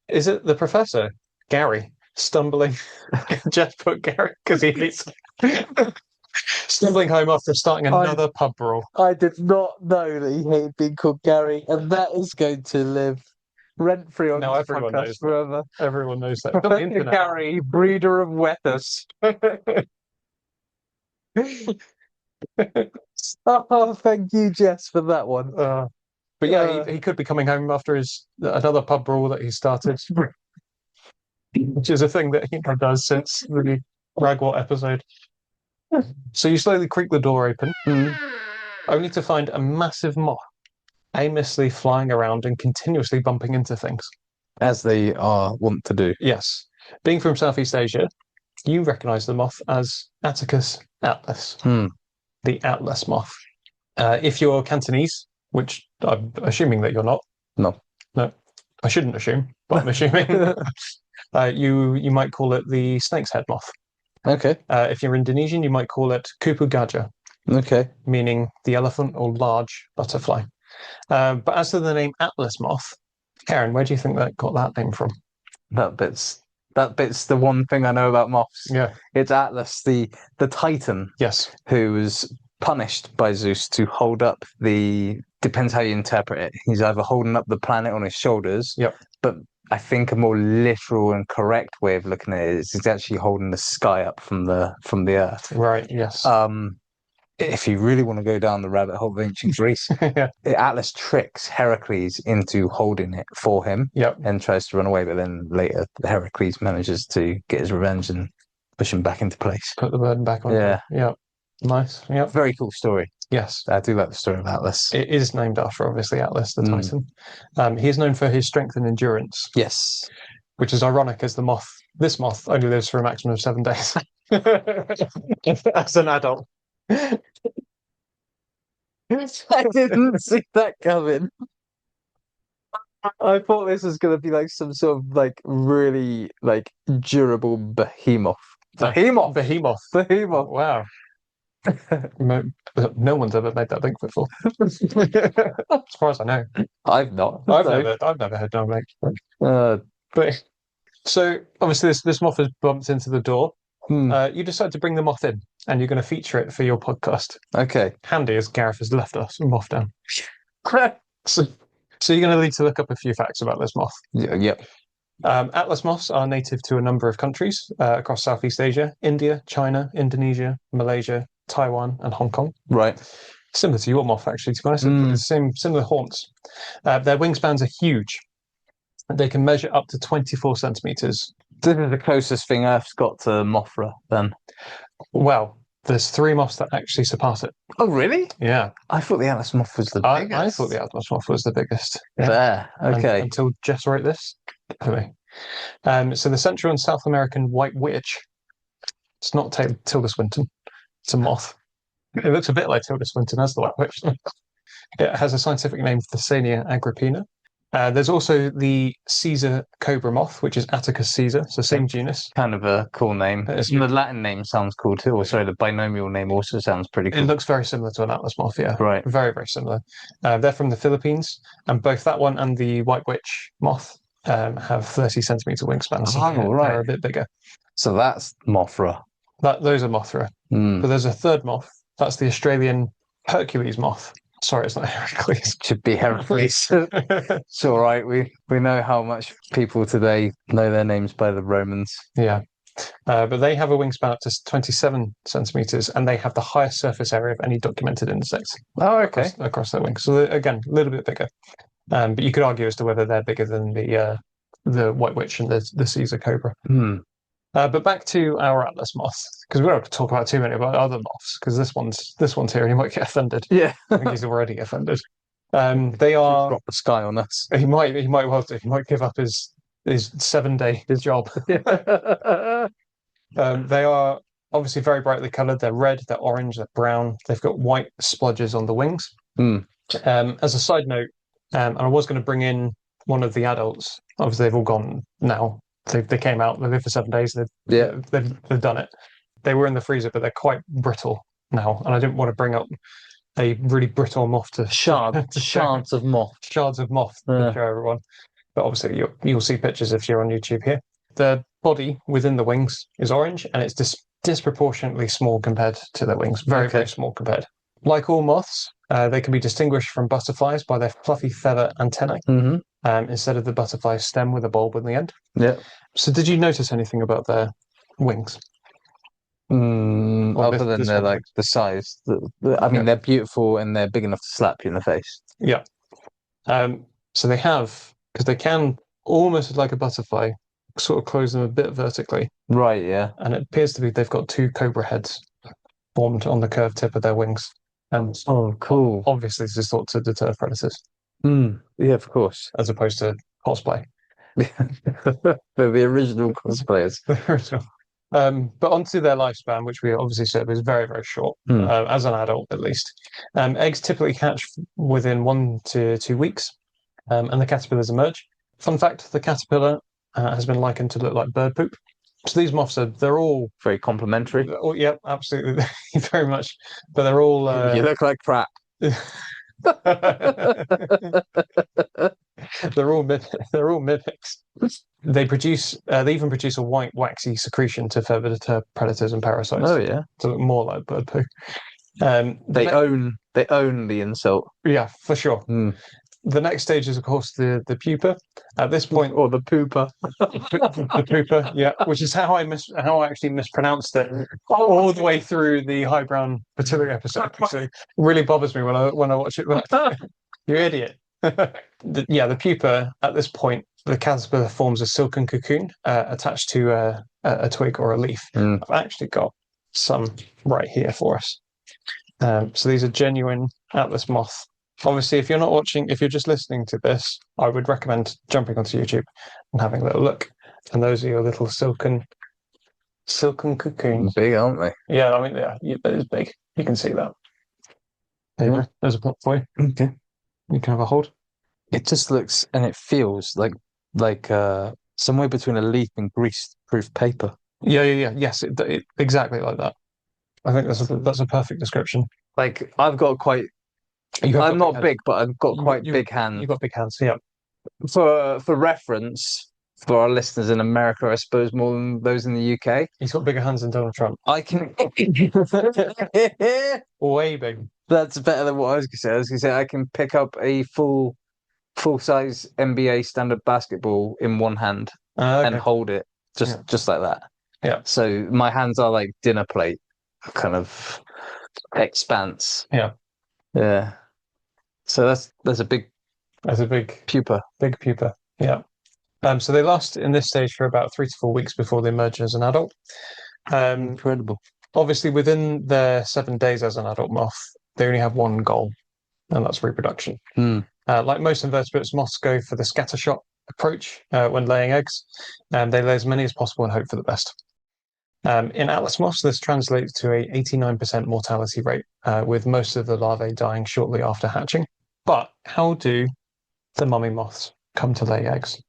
Is it the professor, Gary, stumbling? Just put Gary because he hates stumbling home after starting another pub brawl. I did not know that he hated being called Gary, and that is going to live rent-free on this podcast forever. Everyone knows that. Gary, breeder of wetters. Oh, thank you, Jess, for that one. But yeah, he could be coming home after another pub brawl that he started, which is a thing that he does since the Ragwort episode. So you slowly creak the door open, only to find a massive moth aimlessly flying around and continuously bumping into things. As they are wont to do. Yes. Being from Southeast Asia, you recognise the moth as Atticus atlas, the atlas moth. If you're Cantonese, which I'm assuming that you're not. No. I shouldn't assume, but I'm assuming. You might call it the snake's head moth. Okay. If you're Indonesian, you might call it kupu gajah. Okay. Meaning the elephant or large butterfly. But as to the name atlas moth, Karen, where do you think that got that name from? That bit's the one thing I know about moths. Yeah. It's Atlas, the Titan. Yes. Who was punished by Zeus to hold up depends how you interpret it. He's either holding up the planet on his shoulders. Yep. But I think a more literal and correct way of looking at it is he's actually holding the sky up from the earth. Right, yes. If you really want to go down the rabbit hole of ancient Greece, Atlas tricks Heracles into holding it for him and tries to run away, but then later Heracles manages to get his revenge and push him back into place. Put the burden back on him. Yeah. Nice. Yeah. Very cool story. Yes. I do like the story of Atlas. It is named after, obviously, Atlas, the Titan. He is known for his strength and endurance. Yes. Which is ironic as this moth only lives for a maximum of 7 days. As an adult. I didn't see that coming. I thought this was gonna be like some sort of like really like durable behemoth. Behemoth. Behemoth. Wow. No, no one's ever made that link before. As far as I know. I've not. I've never heard no link. Uh, But so obviously this moth has bumped into the door. hmm. You decide to bring the moth in, and you're going to feature it for your podcast. Okay. Handy as Gareth has left us moth down. So, so you're going to need to look up a few facts about this moth. Yep. Atlas moths are native to a number of countries across Southeast Asia: India, China, Indonesia, Malaysia, Taiwan, and Hong Kong. Right. Similar to your moth, actually, to be honest. The same similar haunts. Their wingspans are huge. They can measure up to 24 centimeters. This is the closest thing Earth's got to Mothra, then. Well, there's 3 moths that actually surpass it. Oh, really? Yeah. I thought the Atlas moth was the biggest. I thought the Atlas moth was the biggest. Yeah. There. Okay. Until Jess wrote this. Anyway. So the Central and South American white witch. It's not Tilda Swinton. It's a moth. It looks a bit like Tilda Swinton as the white witch. It has a scientific name, Thysania agrippina. There's also the Caesar cobra moth, which is Atticus caesar, so same genus. Kind of a cool name. The Latin name sounds cool too. Or sorry, the binomial name also sounds pretty cool. It looks very similar to an Atlas moth, yeah. Right. Very, very similar. They're from the Philippines, and both that one and the white witch moth have 30 centimeter wingspans. Oh, right. They're a bit bigger. So that's Mothra. Those are Mothra. But there's a third moth. That's the Australian Hercules moth. Sorry, it's not Heracles. Should be Heracles. It's all right. We know how much people today know their names by the Romans. Yeah. But they have a wingspan up to 27 centimeters, and they have the highest surface area of any documented insect. Oh, okay. Across their wings. So again, a little bit bigger. But you could argue as to whether they're bigger than the white witch and the Caesar cobra. But back to our Atlas moth, because we don't have to talk about too many about other moths, because this one's here and he might get offended. Yeah. I think he's already offended. They are drop the sky on us. He might well do. He might give up his 7-day job. They are obviously very brightly coloured. They're red, they're orange, they're brown. They've got white splodges on the wings. As a side note, and I was going to bring in one of the adults. Obviously, they've all gone now. They came out. They lived for 7 days. They've done it. They were in the freezer, but they're quite brittle now, and I didn't want to bring up a really brittle moth to shards of moth to show everyone. But obviously, you'll see pictures if you're on YouTube here. The body within the wings is orange, and it's disproportionately small compared to their wings. Very small compared. Like all moths, they can be distinguished from butterflies by their fluffy feather antennae, instead of the butterfly stem with a bulb in the end. Yeah. So did you notice anything about their wings? Other than they're like the size. I mean, they're beautiful and they're big enough to slap you in the face. Yeah. So they have, because they can, almost like a butterfly, sort of close them a bit vertically. Right, yeah. And it appears to be they've got 2 cobra heads formed on the curved tip of their wings. And cool. Obviously, this is thought to deter predators. Yeah, of course. As opposed to cosplay. They're the original cosplayers. But onto their lifespan, which we obviously said was very, very short, as an adult at least. Eggs typically hatch within 1 to 2 weeks, and the caterpillars emerge. Fun fact, the caterpillar has been likened to look like bird poop. So these moths they're all very complimentary. Yeah, absolutely, very much. But they're all you look like crap. They're all mimics. They even produce a white waxy secretion to further deter predators and parasites. Oh yeah, to look more like bird poo. They own the insult. Yeah, for sure. The next stage is, of course, the pupa. At this point, or the pooper, the pupa, yeah, which is how I actually mispronounced it all the way through the High Brown Fertility episode. Actually, it really bothers me when I watch it. You idiot. The pupa. At this point, the caterpillar forms a silken cocoon attached to a twig or a leaf. I've actually got some right here for us. So these are genuine Atlas moth. Obviously, if you're just listening to this, I would recommend jumping onto YouTube and having a little look. And those are your little silken cocoons. Big, aren't they? Yeah, I mean, yeah, it is big. You can see that. There's a plot for you. Okay. You can have a hold. It just looks and it feels like somewhere between a leaf and grease-proof paper. Yeah. Yes, exactly like that. I think that's a perfect description. Like I've got quite. I'm not big, but I've got quite big hands. You've got big hands. Yeah. For reference, for our listeners in America, I suppose more than those in the UK. He's got bigger hands than Donald Trump. I can. Way big. That's better than what I was going to say. I was going to say I can pick up a full-size NBA standard basketball in one hand and hold it just like that. Yeah. So my hands are like dinner plate kind of expanse. Yeah. Yeah. So that's a big pupa. Big pupa. Yeah. So they last in this stage for about 3 to 4 weeks before they emerge as an adult. Incredible. Obviously, within their 7 days as an adult moth, they only have one goal, and that's reproduction. Like most invertebrates, moths go for the scattershot approach when laying eggs, and they lay as many as possible and hope for the best. In atlas moths, this translates to a 89% mortality rate, with most of the larvae dying shortly after hatching. But how do the mummy moths come to lay eggs?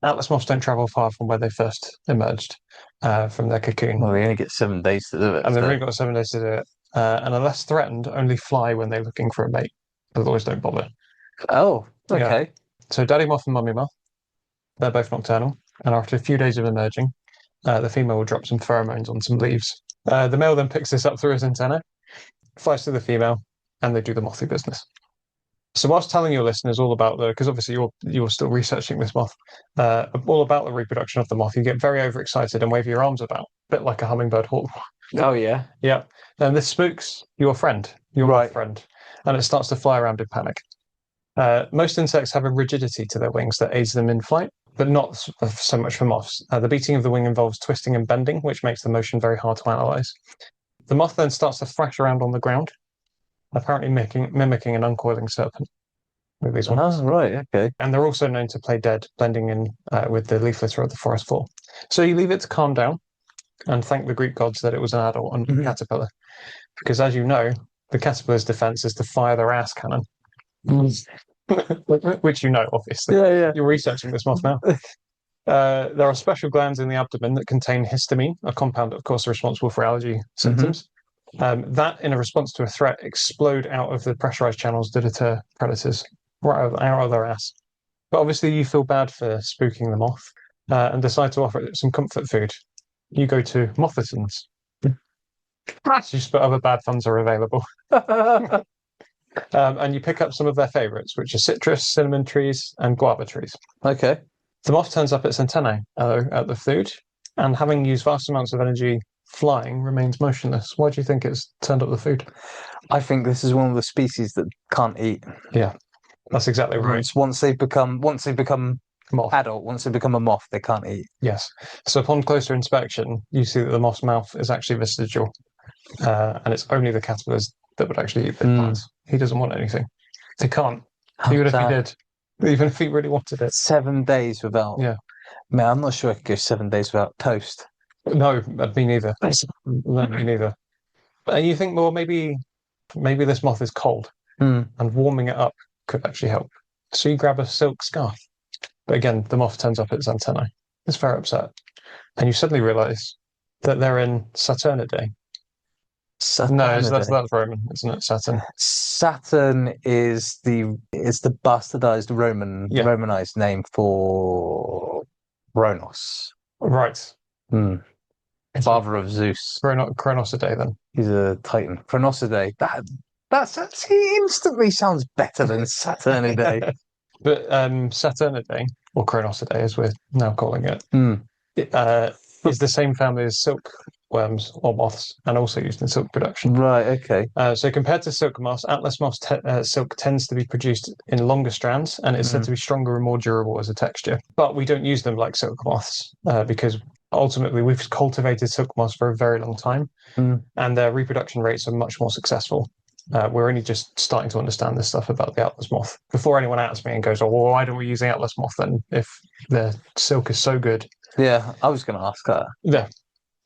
Atlas moths don't travel far from where they first emerged from their cocoon. Well, they only get 7 days to do it. And they've only got 7 days to do it. And unless threatened, only fly when they're looking for a mate. Otherwise, don't bother. Oh, okay. Yeah. So daddy moth and mummy moth, they're both nocturnal. And after a few days of emerging, the female will drop some pheromones on some leaves. The male then picks this up through his antenna, flies to the female, and they do the mothy business. So whilst telling your listeners all about because obviously you're still researching this moth, all about the reproduction of the moth, you get very overexcited and wave your arms about, a bit like a hummingbird hawk-moth. Oh yeah. Yeah. And this spooks your friend, moth friend, and it starts to fly around in panic. Most insects have a rigidity to their wings that aids them in flight, but not so much for moths. The beating of the wing involves twisting and bending, which makes the motion very hard to analyze. The moth then starts to thrash around on the ground, apparently mimicking an uncoiling serpent with these ones. Oh, right, okay. And they're also known to play dead, blending in with the leaf litter of the forest floor. So you leave it to calm down and thank the Greek gods that it was an adult and caterpillar. Because as you know, the caterpillar's defense is to fire their ass cannon. Which you know, obviously. Yeah. You're researching this moth now. There are special glands in the abdomen that contain histamine, a compound, of course, responsible for allergy symptoms. That, in a response to a threat, explode out of the pressurized channels to deter predators right out of their ass. But obviously, you feel bad for spooking the moth and decide to offer it some comfort food. You go to Mothisons. Just but other bad funds are available. And you pick up some of their favorites, which are citrus, cinnamon trees, and guava trees. Okay. The moth turns up its antennae at the food, and having used vast amounts of energy flying, remains motionless. Why do you think it's turned up the food? I think this is one of the species that can't eat. Yeah, that's exactly right. Once they've become moth. adult, once they become a moth, they can't eat. Yes. So upon closer inspection, you see that the moth's mouth is actually vestigial, and it's only the caterpillars that would actually eat the plants. He doesn't want anything. He can't. Even if he did. Even if he really wanted it. 7 days without. Yeah. Man, I'm not sure I could go 7 days without toast. No, me neither. Me neither. And you think, well, maybe this moth is cold, and warming it up could actually help. So you grab a silk scarf. But again, the moth turns up its antennae. It's very upset. And you suddenly realise that they're in Saturnidae. No, that's Roman, isn't it? Saturn. Saturn is the bastardized Romanized name for Kronos. Right. Father of Zeus. Chronosidae, then. He's a Titan. Chronosidae. That actually instantly sounds better than Saturnidae. But Saturnidae, or Chronosidae as we're now calling it, is the same family as silkworms or moths, and also used in silk production. Right, okay. So compared to silk moths, atlas moths silk tends to be produced in longer strands, and it's said to be stronger and more durable as a texture. But we don't use them like silk moths because ultimately we've cultivated silk moths for a very long time, and their reproduction rates are much more successful. We're only just starting to understand this stuff about the atlas moth. Before anyone asks me and goes, "Oh, well, why don't we use the atlas moth then? If the silk is so good." Yeah, I was going to ask that. Yeah.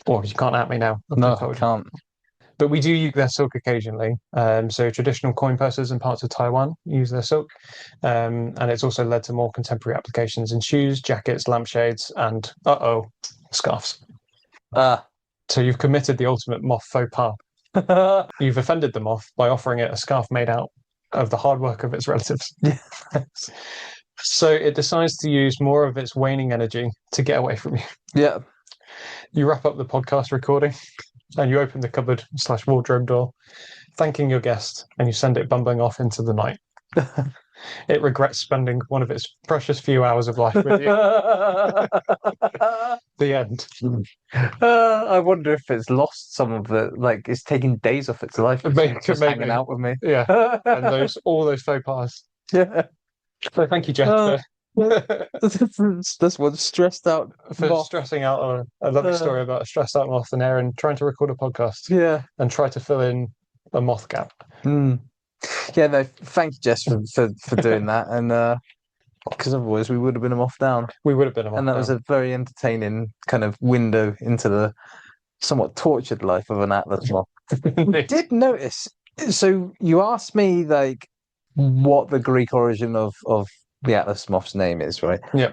Well, you can't at me now. No, I can't. But we do use their silk occasionally. So traditional coin pursers in parts of Taiwan use their silk. And it's also led to more contemporary applications in shoes, jackets, lampshades, and scarves. So you've committed the ultimate moth faux pas. You've offended the moth by offering it a scarf made out of the hard work of its relatives. So it decides to use more of its waning energy to get away from you. Yeah. You wrap up the podcast recording and you open the cupboard / wardrobe door, thanking your guest, and you send it bumbling off into the night. It regrets spending one of its precious few hours of life with you. The end. I wonder if it's lost some of the, like, it's taking days off its life. It's just hanging out with me. Yeah. And all those faux pas. Yeah. So thank you, Jeff, This one's stressed out for moth. stressing out a lovely story about a stressed out moth and Aaron trying to record a podcast. Yeah. And try to fill in a moth gap. Yeah, no, thank you, Jess, for doing that. And because otherwise we would have been a moth down. We would have been a moth And that down. was a very entertaining kind of window into the somewhat tortured life of an atlas moth. I did notice, so you asked me like what the Greek origin of the atlas moth's name is, right? Yeah.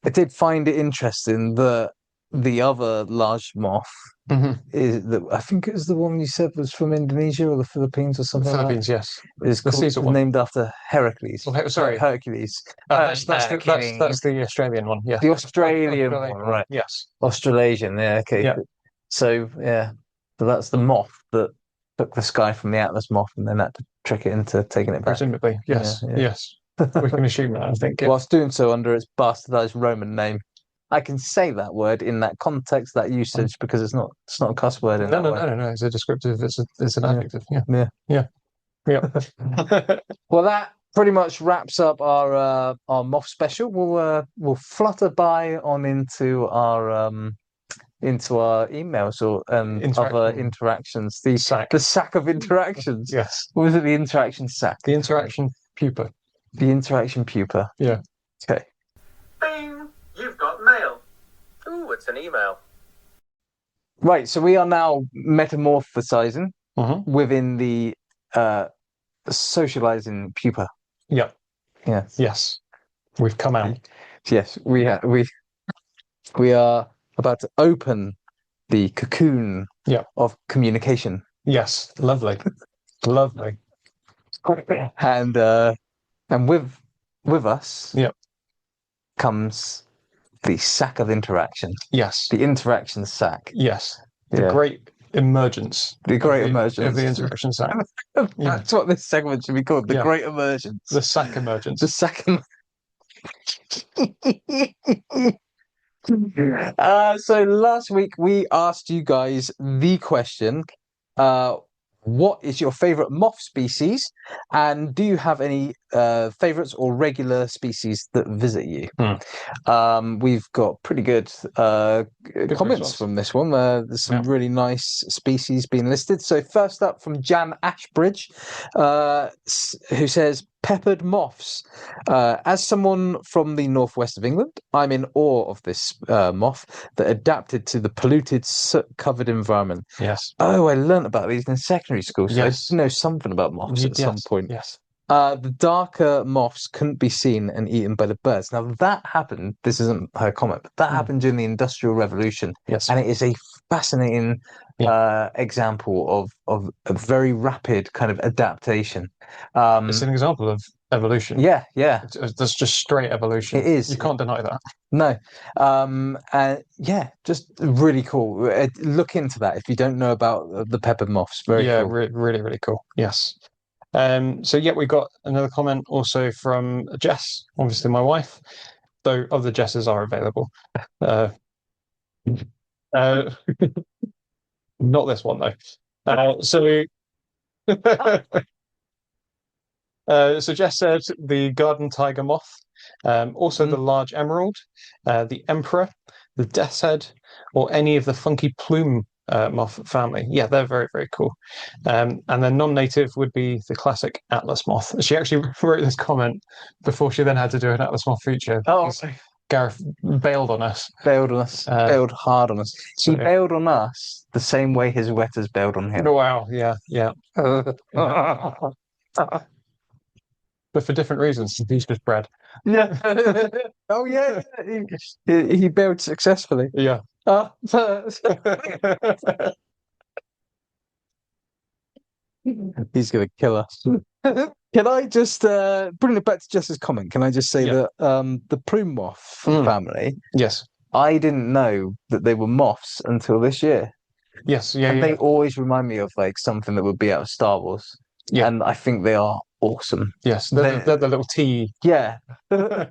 I did find it interesting that the other large moth is I think it was the one you said was from Indonesia or the Philippines or something. Philippines, like that. yes. It's named after Heracles. Sorry, Hercules. that's the Australian one. Yeah, the Australian one, right? Yes, Australasian. Yeah, okay. Yeah. So that's the moth that took the sky from the atlas moth and then had to trick it into taking it back. presumably. Yes, Yeah. yes. We can assume that. I think. Yeah. Whilst doing so under its bastardized Roman name. I can say that word in that context, that usage, because it's not a cuss word. No. It's a descriptive. It's an adjective. Yeah. Well, that pretty much wraps up our moth special. We'll flutter by on into our emails or other interactions. The sack of interactions. Yes. What was it? The interaction sack. The interaction pupa. The interaction pupa. Yeah. Okay. Bing! You've got mail. Ooh, it's an email. Right, so we are now metamorphosizing within the socializing pupa. Yep. Yes. We've come out. Yes, we are about to open the cocoon of communication. Yes. Lovely. Lovely. And with us comes the sack of interaction. Yes. The interaction sack. Yes. The great emergence. The great emergence of the interaction sack. That's what this segment should be called. The great emergence. The sack emergence. The sack. So last week we asked you guys the question, what is your favorite moth species, and do you have any favorites or regular species that visit you? We've got pretty good comments from this one. There's some really nice species being listed. So first up from Jan Ashbridge, who says peppered moths. As someone from the northwest of England, I'm in awe of this moth that adapted to the polluted, soot-covered environment. Yes. Oh, I learnt about these in secondary school, so Yes. I know something about moths at some point. Yes. The darker moths couldn't be seen and eaten by the birds. Now that happened, this isn't her comment, but that happened during the Industrial Revolution. Yes. And it is a fascinating example of a very rapid kind of adaptation. It's an example of evolution. Yeah. That's just straight evolution. It is. You can't deny that. No. Just really cool. Look into that if you don't know about the peppered moths. Very cool. Really, really cool. Yes. We got another comment also from Jess, obviously my wife, though other Jesses are available. Not this one though. So Jess said the garden tiger moth, also the large emerald, the emperor, the death's head, or any of the funky plume moth family. Yeah, they're very, very cool. And then non-native would be the classic atlas moth. She actually wrote this comment before she then had to do an atlas moth feature. Oh, Gareth bailed on us. Bailed on us. Bailed hard on us. So, He bailed on us the same way his wetters bailed on him. Wow, yeah. But for different reasons. He's just bred. Yeah. Oh yeah. He bailed successfully. Yeah. He's gonna kill us. Can I just bring it back to Jess's comment? Can I just say that the prune moth family? Yes. I didn't know that they were moths until this year. Yes. Yeah. And Yeah. they always remind me of like something that would be out of Star Wars. Yeah. And I think they are awesome. Yes. They're the little T. Yeah. Yeah.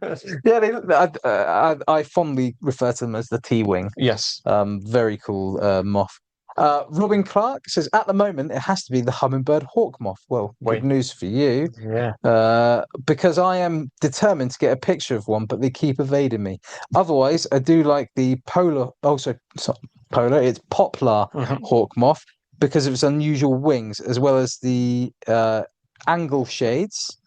I fondly refer to them as the T-wing. Yes. Very cool moth. Robin Clark says, at the moment, it has to be the hummingbird hawk-moth. Well, good news for you. Yeah. Because I am determined to get a picture of one, but they keep evading me. Otherwise, I do like the polar, it's poplar hawk-moth because of its unusual wings, as well as the angle shades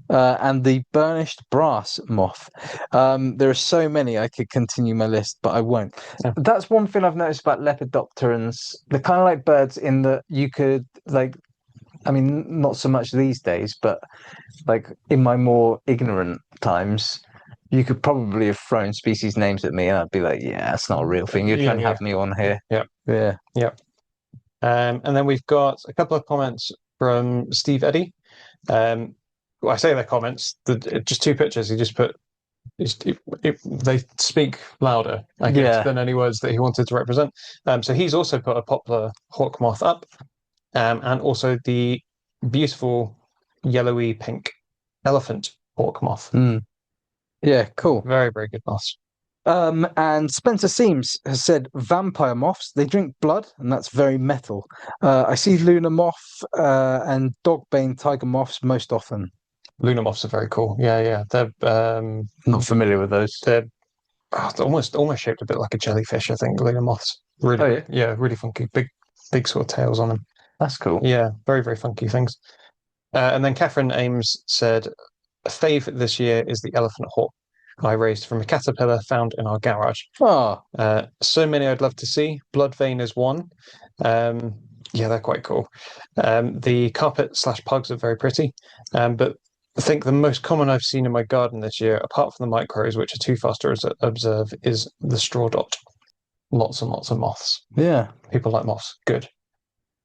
and the burnished brass moth. There are so many I could continue my list, but I won't. That's one thing I've noticed about lepidopterans. They're kind of like birds in that you could not so much these days, but like in my more ignorant times, you could probably have thrown species names at me and I'd be like, yeah, that's not a real thing. You're trying to have me on here. Yeah. And then we've got a couple of comments from Steve Eddy. I say their comments, just two pictures. He just put, they speak louder, I guess, than any words that he wanted to represent. So he's also put a poplar hawk moth up, and also the beautiful yellowy pink elephant hawk moth. Yeah, cool. Very, very good moths. And Spencer Seams has said vampire moths, they drink blood, and that's very metal. I see lunar moth and dogbane tiger moths most often. Lunar moths are very cool. Yeah. They're not familiar with those. They're almost shaped a bit like a jellyfish, I think, lunar moths. Really, really funky. Big sort of tails on them. That's cool. Yeah, very, very funky things. And then Catherine Ames said, a fave this year is the elephant hawk I raised from a caterpillar found in our garage. So many I'd love to see. Blood vein is one. Yeah, they're quite cool. The carpet/pugs are very pretty. But I think the most common I've seen in my garden this year, apart from the micros, which are too fast to observe, is the straw dot. Lots and lots of moths. Yeah. People like moths. Good.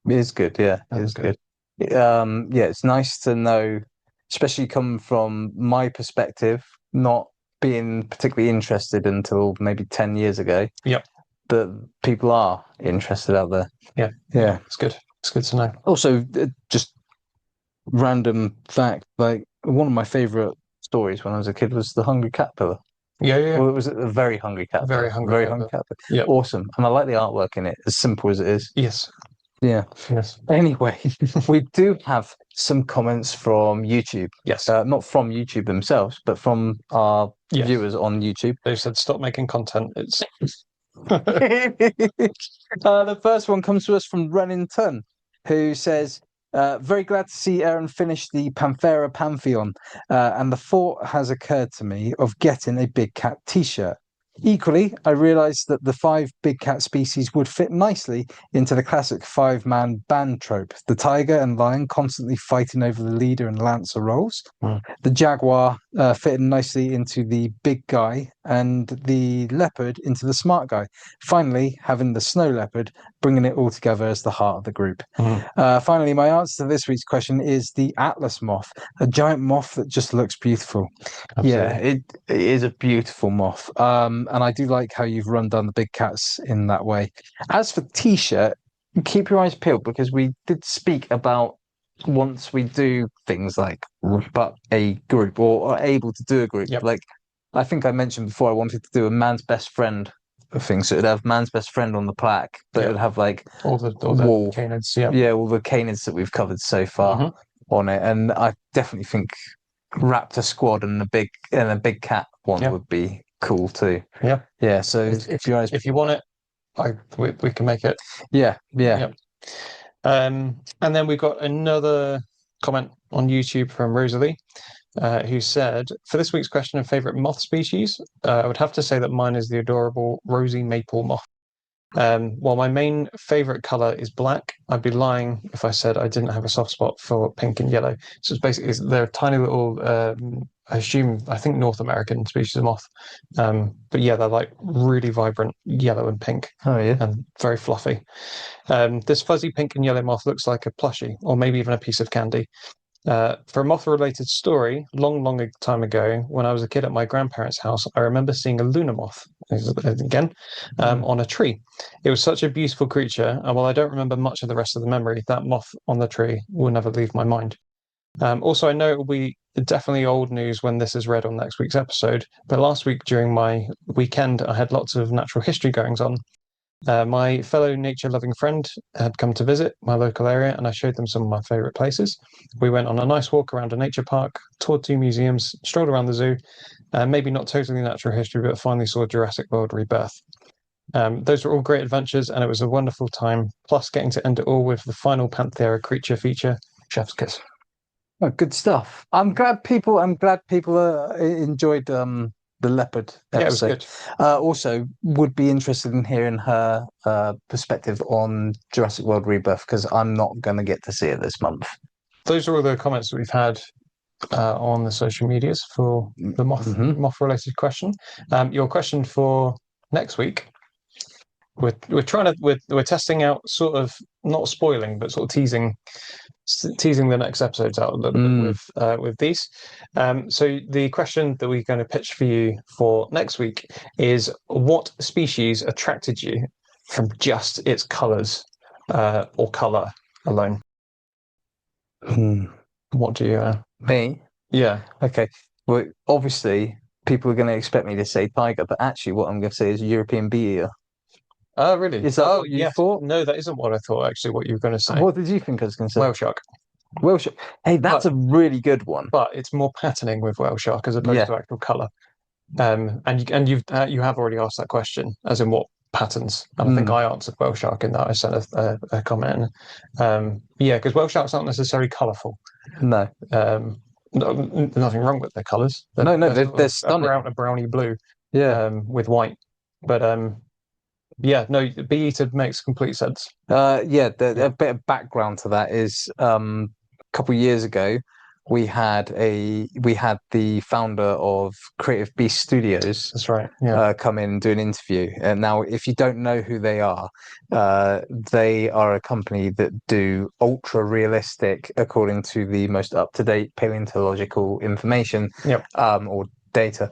It is good, yeah. It is good. It's nice to know, especially coming from my perspective, not being particularly interested until maybe 10 years ago. That people are interested out there. Yeah. It's good. It's good to know. Also, just random fact, like one of my favorite stories when I was a kid was the Hungry Caterpillar. Well, was it the Very Hungry Caterpillar? Very Hungry Caterpillar. Yeah. Awesome. And I like the artwork in it, as simple as it is. Yes. Yeah. Yes. Anyway, we do have some comments from YouTube. Yes. Not from YouTube themselves, but from our viewers on YouTube. They've said, stop making content. It's the first one comes to us from Rennington, who says, very glad to see Aaron finish the Panthera Pantheon, and the thought has occurred to me of getting a big cat t-shirt. Equally, I realised that the 5 big cat species would fit nicely into the classic 5-man band trope. The tiger and lion constantly fighting over the leader and lancer roles. The jaguar fitting nicely into the big guy, and the leopard into the smart guy. Finally, having the snow leopard, bringing it all together as the heart of the group. Finally, my answer to this week's question is the Atlas moth, a giant moth that just looks beautiful. Absolutely. Yeah, it is a beautiful moth. And I do like how you've run down the big cats in that way. As for t-shirt, keep your eyes peeled, because we did speak about once we do things like but a group or are able to do a group. Like I think I mentioned before, I wanted to do a man's best friend thing, so it'd have man's best friend on the plaque, but it'd have like all the canids, all the canids that we've covered so far on it. And I definitely think Raptor Squad and a big cat one would be cool too. So if you want it, we can make it. And then we've got another comment on YouTube from Rosalie. who said, for this week's question of favourite moth species, I would have to say that mine is the adorable rosy maple moth. While my main favourite colour is black, I'd be lying if I said I didn't have a soft spot for pink and yellow. So it's basically, they're tiny little, I think North American species of moth. But yeah, they're like really vibrant yellow and pink. Oh, yeah. And very fluffy. This fuzzy pink and yellow moth looks like a plushie, or maybe even a piece of candy. For a moth-related story, long time ago, when I was a kid at my grandparents' house, I remember seeing a Luna moth, again, on a tree. It was such a beautiful creature, and while I don't remember much of the rest of the memory, that moth on the tree will never leave my mind. Also, I know it will be definitely old news when this is read on next week's episode, but last week during my weekend, I had lots of natural history goings on. My fellow nature-loving friend had come to visit my local area, and I showed them some of my favourite places. We went on a nice walk around a nature park, toured 2 museums, strolled around the zoo, maybe not totally natural history, but finally saw Jurassic World Rebirth. Those were all great adventures, and it was a wonderful time, plus getting to end it all with the final Panthera creature feature, Chef's Kiss. Oh, good stuff. I'm glad people enjoyed the leopard episode. Yeah, it was good. Also, would be interested in hearing her perspective on Jurassic World Rebirth, because I'm not going to get to see it this month. Those are all the comments that we've had on the social medias for the moth-related question. Your question for next week, we're testing out, sort of not spoiling, but sort of teasing the next episodes out a little bit with these. So the question that we're going to pitch for you for next week is, what species attracted you from just its colours or colour alone? What do you... Me? Yeah. Okay. Well, obviously, people are going to expect me to say tiger, but actually what I'm going to say is European bee eater. Oh, really? Is that what you thought? No, that isn't what I thought, actually, what you were going to say. What did you think I was going to say? Whale shark. Whale shark. Hey, that's a really good one. But it's more patterning with whale shark as opposed to actual colour. And you have already asked that question, as in what patterns. And I think I answered whale shark in that. I sent a comment in. Yeah, because whale sharks aren't necessarily colourful. No. Nothing wrong with their colours. They're stunning. A browny blue. Yeah. With white. But yeah, no, bee eater makes complete sense. A bit of background to that is a couple of years ago we had the founder of Creative Beast Studios. That's right. Yeah. Come in and do an interview. And now, if you don't know who they are a company that do ultra realistic, according to the most up to date paleontological information, or data.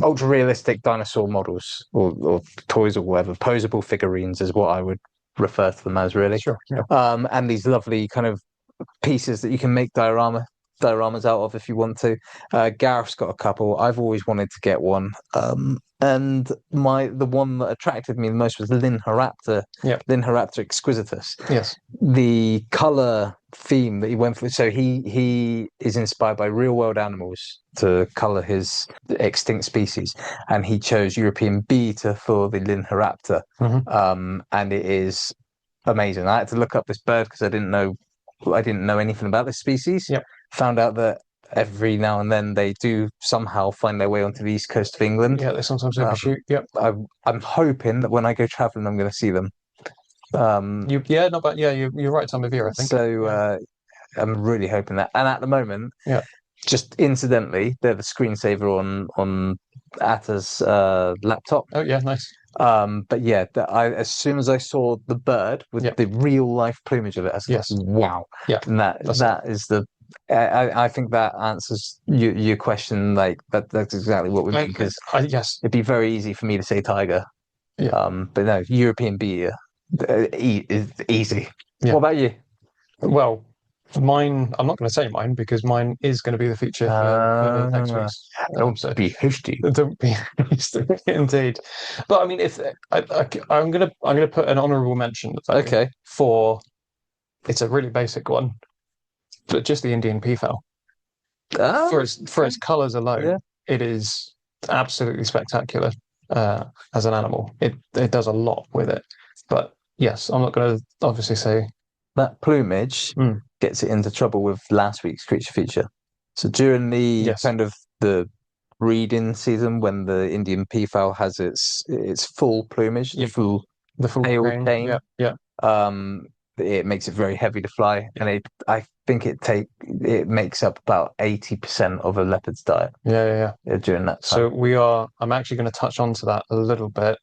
Ultra realistic dinosaur models or toys or whatever, posable figurines is what I would refer to them as, really. Sure. Yeah. And these lovely kind of pieces that you can make dioramas out of if you want to. Gareth's got a couple. I've always wanted to get one. And the one that attracted me the most was Linharaptor. Yeah. Linharaptor exquisitus. Yes. The color theme that he went for. So he is inspired by real world animals to color his extinct species, and he chose European bee eater for the Linharaptor. And it is amazing. I had to look up this bird because I didn't know anything about this species. Yep. Found out that every now and then they do somehow find their way onto the east coast of England. Yeah, they sometimes overshoot. Yep. I'm hoping that when I go traveling, I'm going to see them. Not bad. Yeah, you're right time of year, I think. So I'm really hoping that. And at the moment, just incidentally, they're the screensaver on Atta's laptop. Oh yeah, nice. But yeah, as soon as I saw the bird with the real life plumage of it, I was like, wow. Yeah. And that is the. I think that answers your question. Like that's exactly what we mean, because it'd be very easy for me to say tiger. Yeah. But no, European bee is easy. Yeah. What about you? Well, mine, I'm not going to say mine because mine is going to be the feature for next week's. Don't be hasty. Don't be hasty, indeed. But I mean, if I'm gonna put an honourable mention. For it's a really basic one, but just the Indian peafowl. For its colours alone, it is absolutely spectacular as an animal. It does a lot with it. But yes, I'm not going to obviously say that plumage gets it into trouble with last week's creature feature. So during the Yes. kind of the breeding season, when the Indian peafowl has its full plumage, Yep. the full pale crane. cane, Yeah. it makes it very heavy to fly, and I think it makes up about 80% of a leopard's diet. Yeah. During that time. So I'm actually going to touch on to that a little bit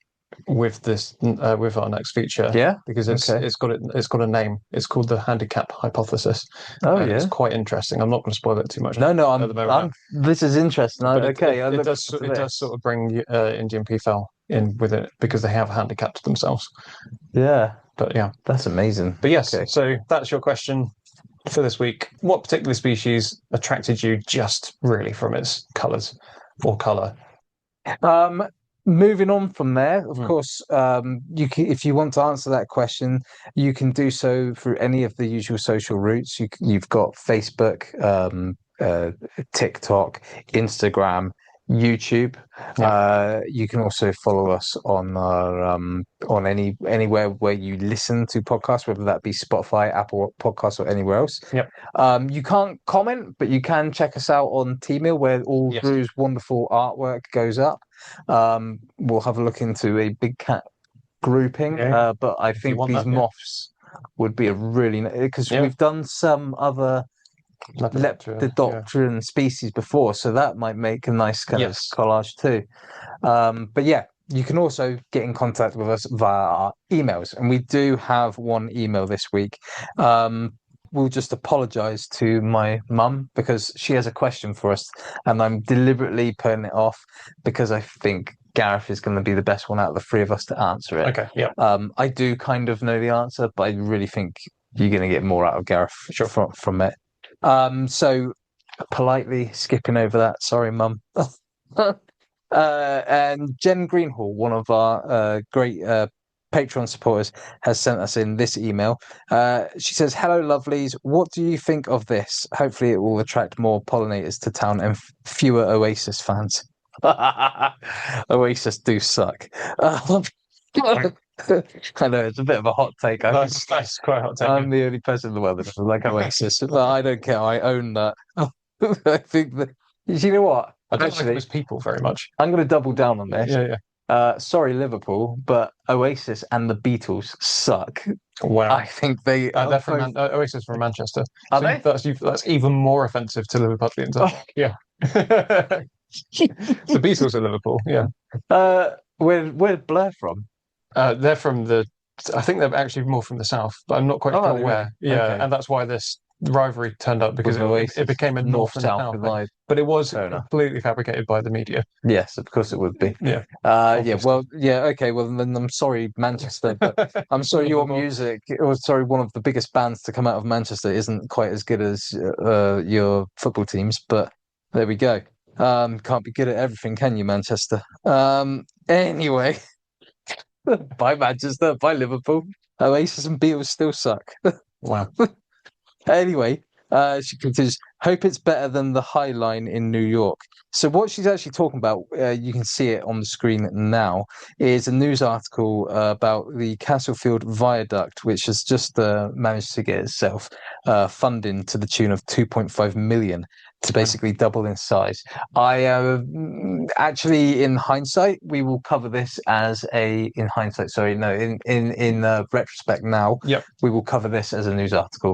with this with our next feature. Yeah, because it's got a name. It's called the handicap hypothesis. Oh It's quite interesting. I'm not going to spoil it too much. No, this is interesting. But it does sort of bring Indian peafowl in with it because they have handicapped themselves. Yeah, but yeah, that's amazing. But yes, so that's your question for this week. What particular species attracted you just really from its colours or colour? Moving on from there, of course, you can, if you want to answer that question, you can do so through any of the usual social routes. You've got Facebook, TikTok, Instagram, YouTube. You can also follow us on our on anywhere where you listen to podcasts, whether that be Spotify, Apple Podcasts, or anywhere else. You can't comment, but you can check us out on Teemill, where all Drew's wonderful artwork goes up. We'll have a look into a big cat grouping, but I think these moths would be a really, because we've done some other lepidopteran species before, so that might make a nice kind of collage too. But yeah, you can also get in contact with us via our emails, and we do have one email this week. We'll just apologise to my mum because she has a question for us, and I'm deliberately putting it off because I think Gareth is going to be the best one out of the three of us to answer it. Okay, yeah. I do kind of know the answer, but I really think you're going to get more out of Gareth from it. So politely skipping over that. Sorry, mum. And Jen Greenhall, one of our great Patreon supporters, has sent us in this email. She says, "Hello, lovelies. What do you think of this? Hopefully, it will attract more pollinators to town and fewer Oasis fans." Oasis do suck. I know it's a bit of a hot take. That's quite a hot take. I'm the only person in the world that doesn't like Oasis. But I don't care. I own that. I think that. You know what? I don't like those people very much. I'm going to double down on this. Yeah. Sorry, Liverpool, but Oasis and the Beatles suck. Wow. I think they. They're from Oasis from Manchester. Are they? That's even more offensive to Liverpudlians. Yeah. The Beatles are Liverpool. Yeah. Where's Blur from? They're from I think they're actually more from the south, but I'm not quite sure where. Really? Yeah, and that's why this rivalry turned up because it became a north-south divide. But it was completely fabricated by the media. Yes, of course it would be. Yeah. Okay. Well, then I'm sorry, Manchester. But I'm sorry your music, or sorry, one of the biggest bands to come out of Manchester isn't quite as good as your football teams. But there we go. Can't be good at everything, can you, Manchester? Anyway. Bye Manchester, bye Liverpool. Oasis and Beatles still suck. Wow. Anyway, she continues, hope it's better than the High Line in New York. So what she's actually talking about, you can see it on the screen now, is a news article about the Castlefield Viaduct, which has just managed to get itself funding to the tune of 2.5 million to basically double in size. I actually, in hindsight, we will cover this as in retrospect now. Yep. We will cover this as a news article,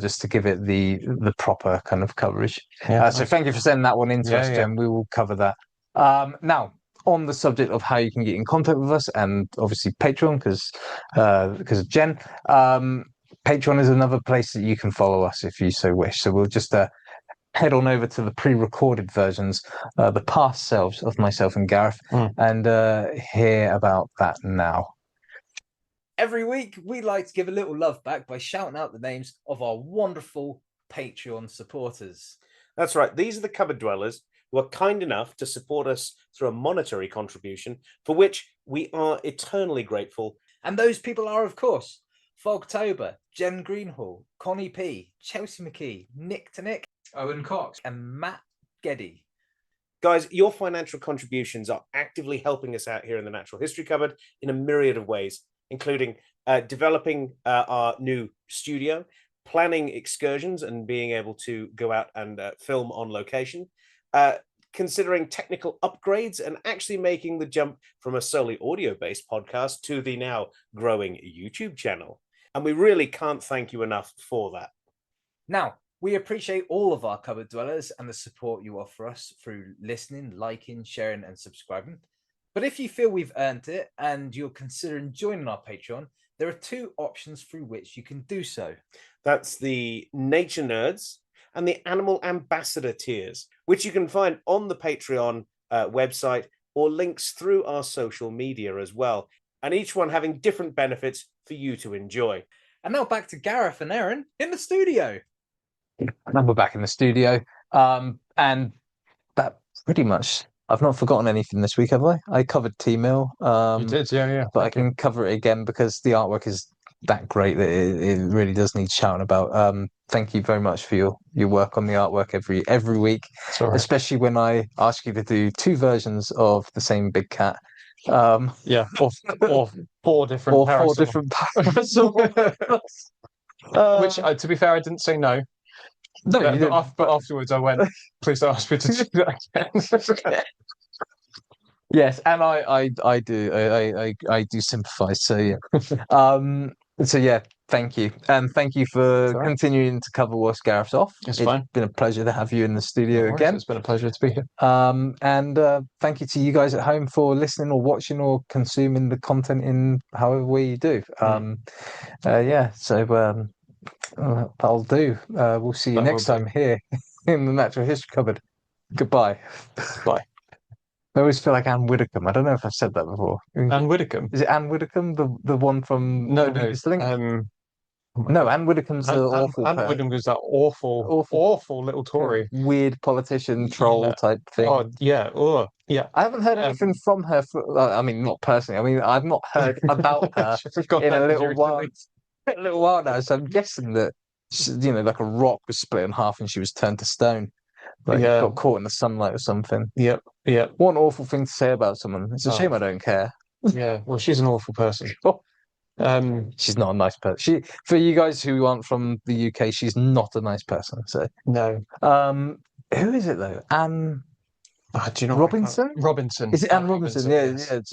just to give it the proper kind of coverage. So thank you for sending that one in to us, Jen. We will cover that. Now, on the subject of how you can get in contact with us, and obviously Patreon, because of Jen, Patreon is another place that you can follow us if you so wish. So we'll just head on over to the pre-recorded versions, the past selves of myself and Gareth, and hear about that now. Every week, we like to give a little love back by shouting out the names of our wonderful Patreon supporters. That's right. These are the cupboard dwellers who are kind enough to support us through a monetary contribution, for which we are eternally grateful. And those people are, of course, Fogtober, Jen Greenhall, Connie P, Chelsea McKee, Nick to Nick, Owen Cox, and Matt Geddy. Guys, your financial contributions are actively helping us out here in the Natural History Cupboard in a myriad of ways, including developing our new studio, planning excursions and being able to go out and film on location, considering technical upgrades, and actually making the jump from a solely audio-based podcast to the now growing YouTube channel. And we really can't thank you enough for that. Now, we appreciate all of our cupboard dwellers and the support you offer us through listening, liking, sharing, and subscribing. But if you feel we've earned it and you're considering joining our Patreon, there are two options through which you can do so. That's the Nature Nerds and the Animal Ambassador tiers, which you can find on the Patreon website or links through our social media as well, and each one having different benefits for you to enjoy. And now back to Gareth and Erin in the studio. And we're back in the studio. And that pretty much, I've not forgotten anything this week, have I? I covered Teemill. You did, yeah. But I can cover it again because the artwork is that great that it really does need shouting about. Thank you very much for your work on the artwork every week, especially when I ask you to do two versions of the same big cat. Or four different parasols. Which, to be fair, I didn't say no. No, but afterwards I went, please don't ask me to do that again. Yes, and I do sympathise. So yeah, thank you, and thank you for continuing to cover What's Gareth's Off. It's fine. Been a pleasure to have you in the studio again. It's been a pleasure to be here. And thank you to you guys at home for listening or watching or consuming the content in however way you do. That'll do. We'll see you next time here in the Natural History Cupboard. Goodbye. Bye. I always feel like Anne Widdecombe. I don't know if I've said that before. Anne Widdecombe? Is it Anne Widdecombe, the one from No. No, Anne Widdecombe's the awful. Anne Widdecombe was that awful little Tory, weird politician troll type thing. Oh yeah, I haven't heard anything from her. I mean, not personally. I mean, I've not heard about her in a little while. A little while now, so I'm guessing that like a rock was split in half and she was turned to stone. Got caught in the sunlight or something. Yep. What an awful thing to say about someone. It's a shame I don't care. Yeah, well, she's an awful person. She's not a nice person. For you guys who aren't from the UK, she's not a nice person. So no. Who is it though? Anne. Do you know Robinson? Robinson. Is it Anne Robinson?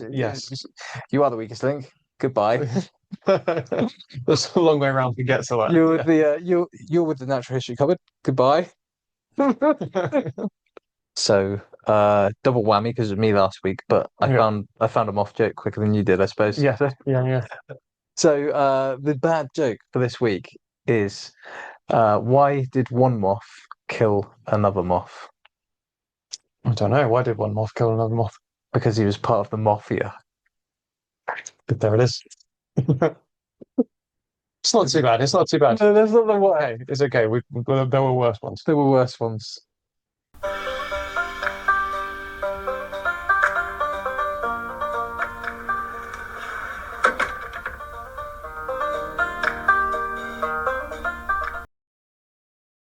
Yes. You are the weakest link. Goodbye. That's a long way around to get to that. You're with the Natural History Cupboard. Goodbye. So double whammy because of me last week, but I found a moth joke quicker than you did, I suppose. Yeah. So the bad joke for this week is why did one moth kill another moth? I don't know. Why did one moth kill another moth? Because he was part of the mafia. But there it is. It's not too bad. No, that's not the way. It's okay. There were worse ones. There were worse ones.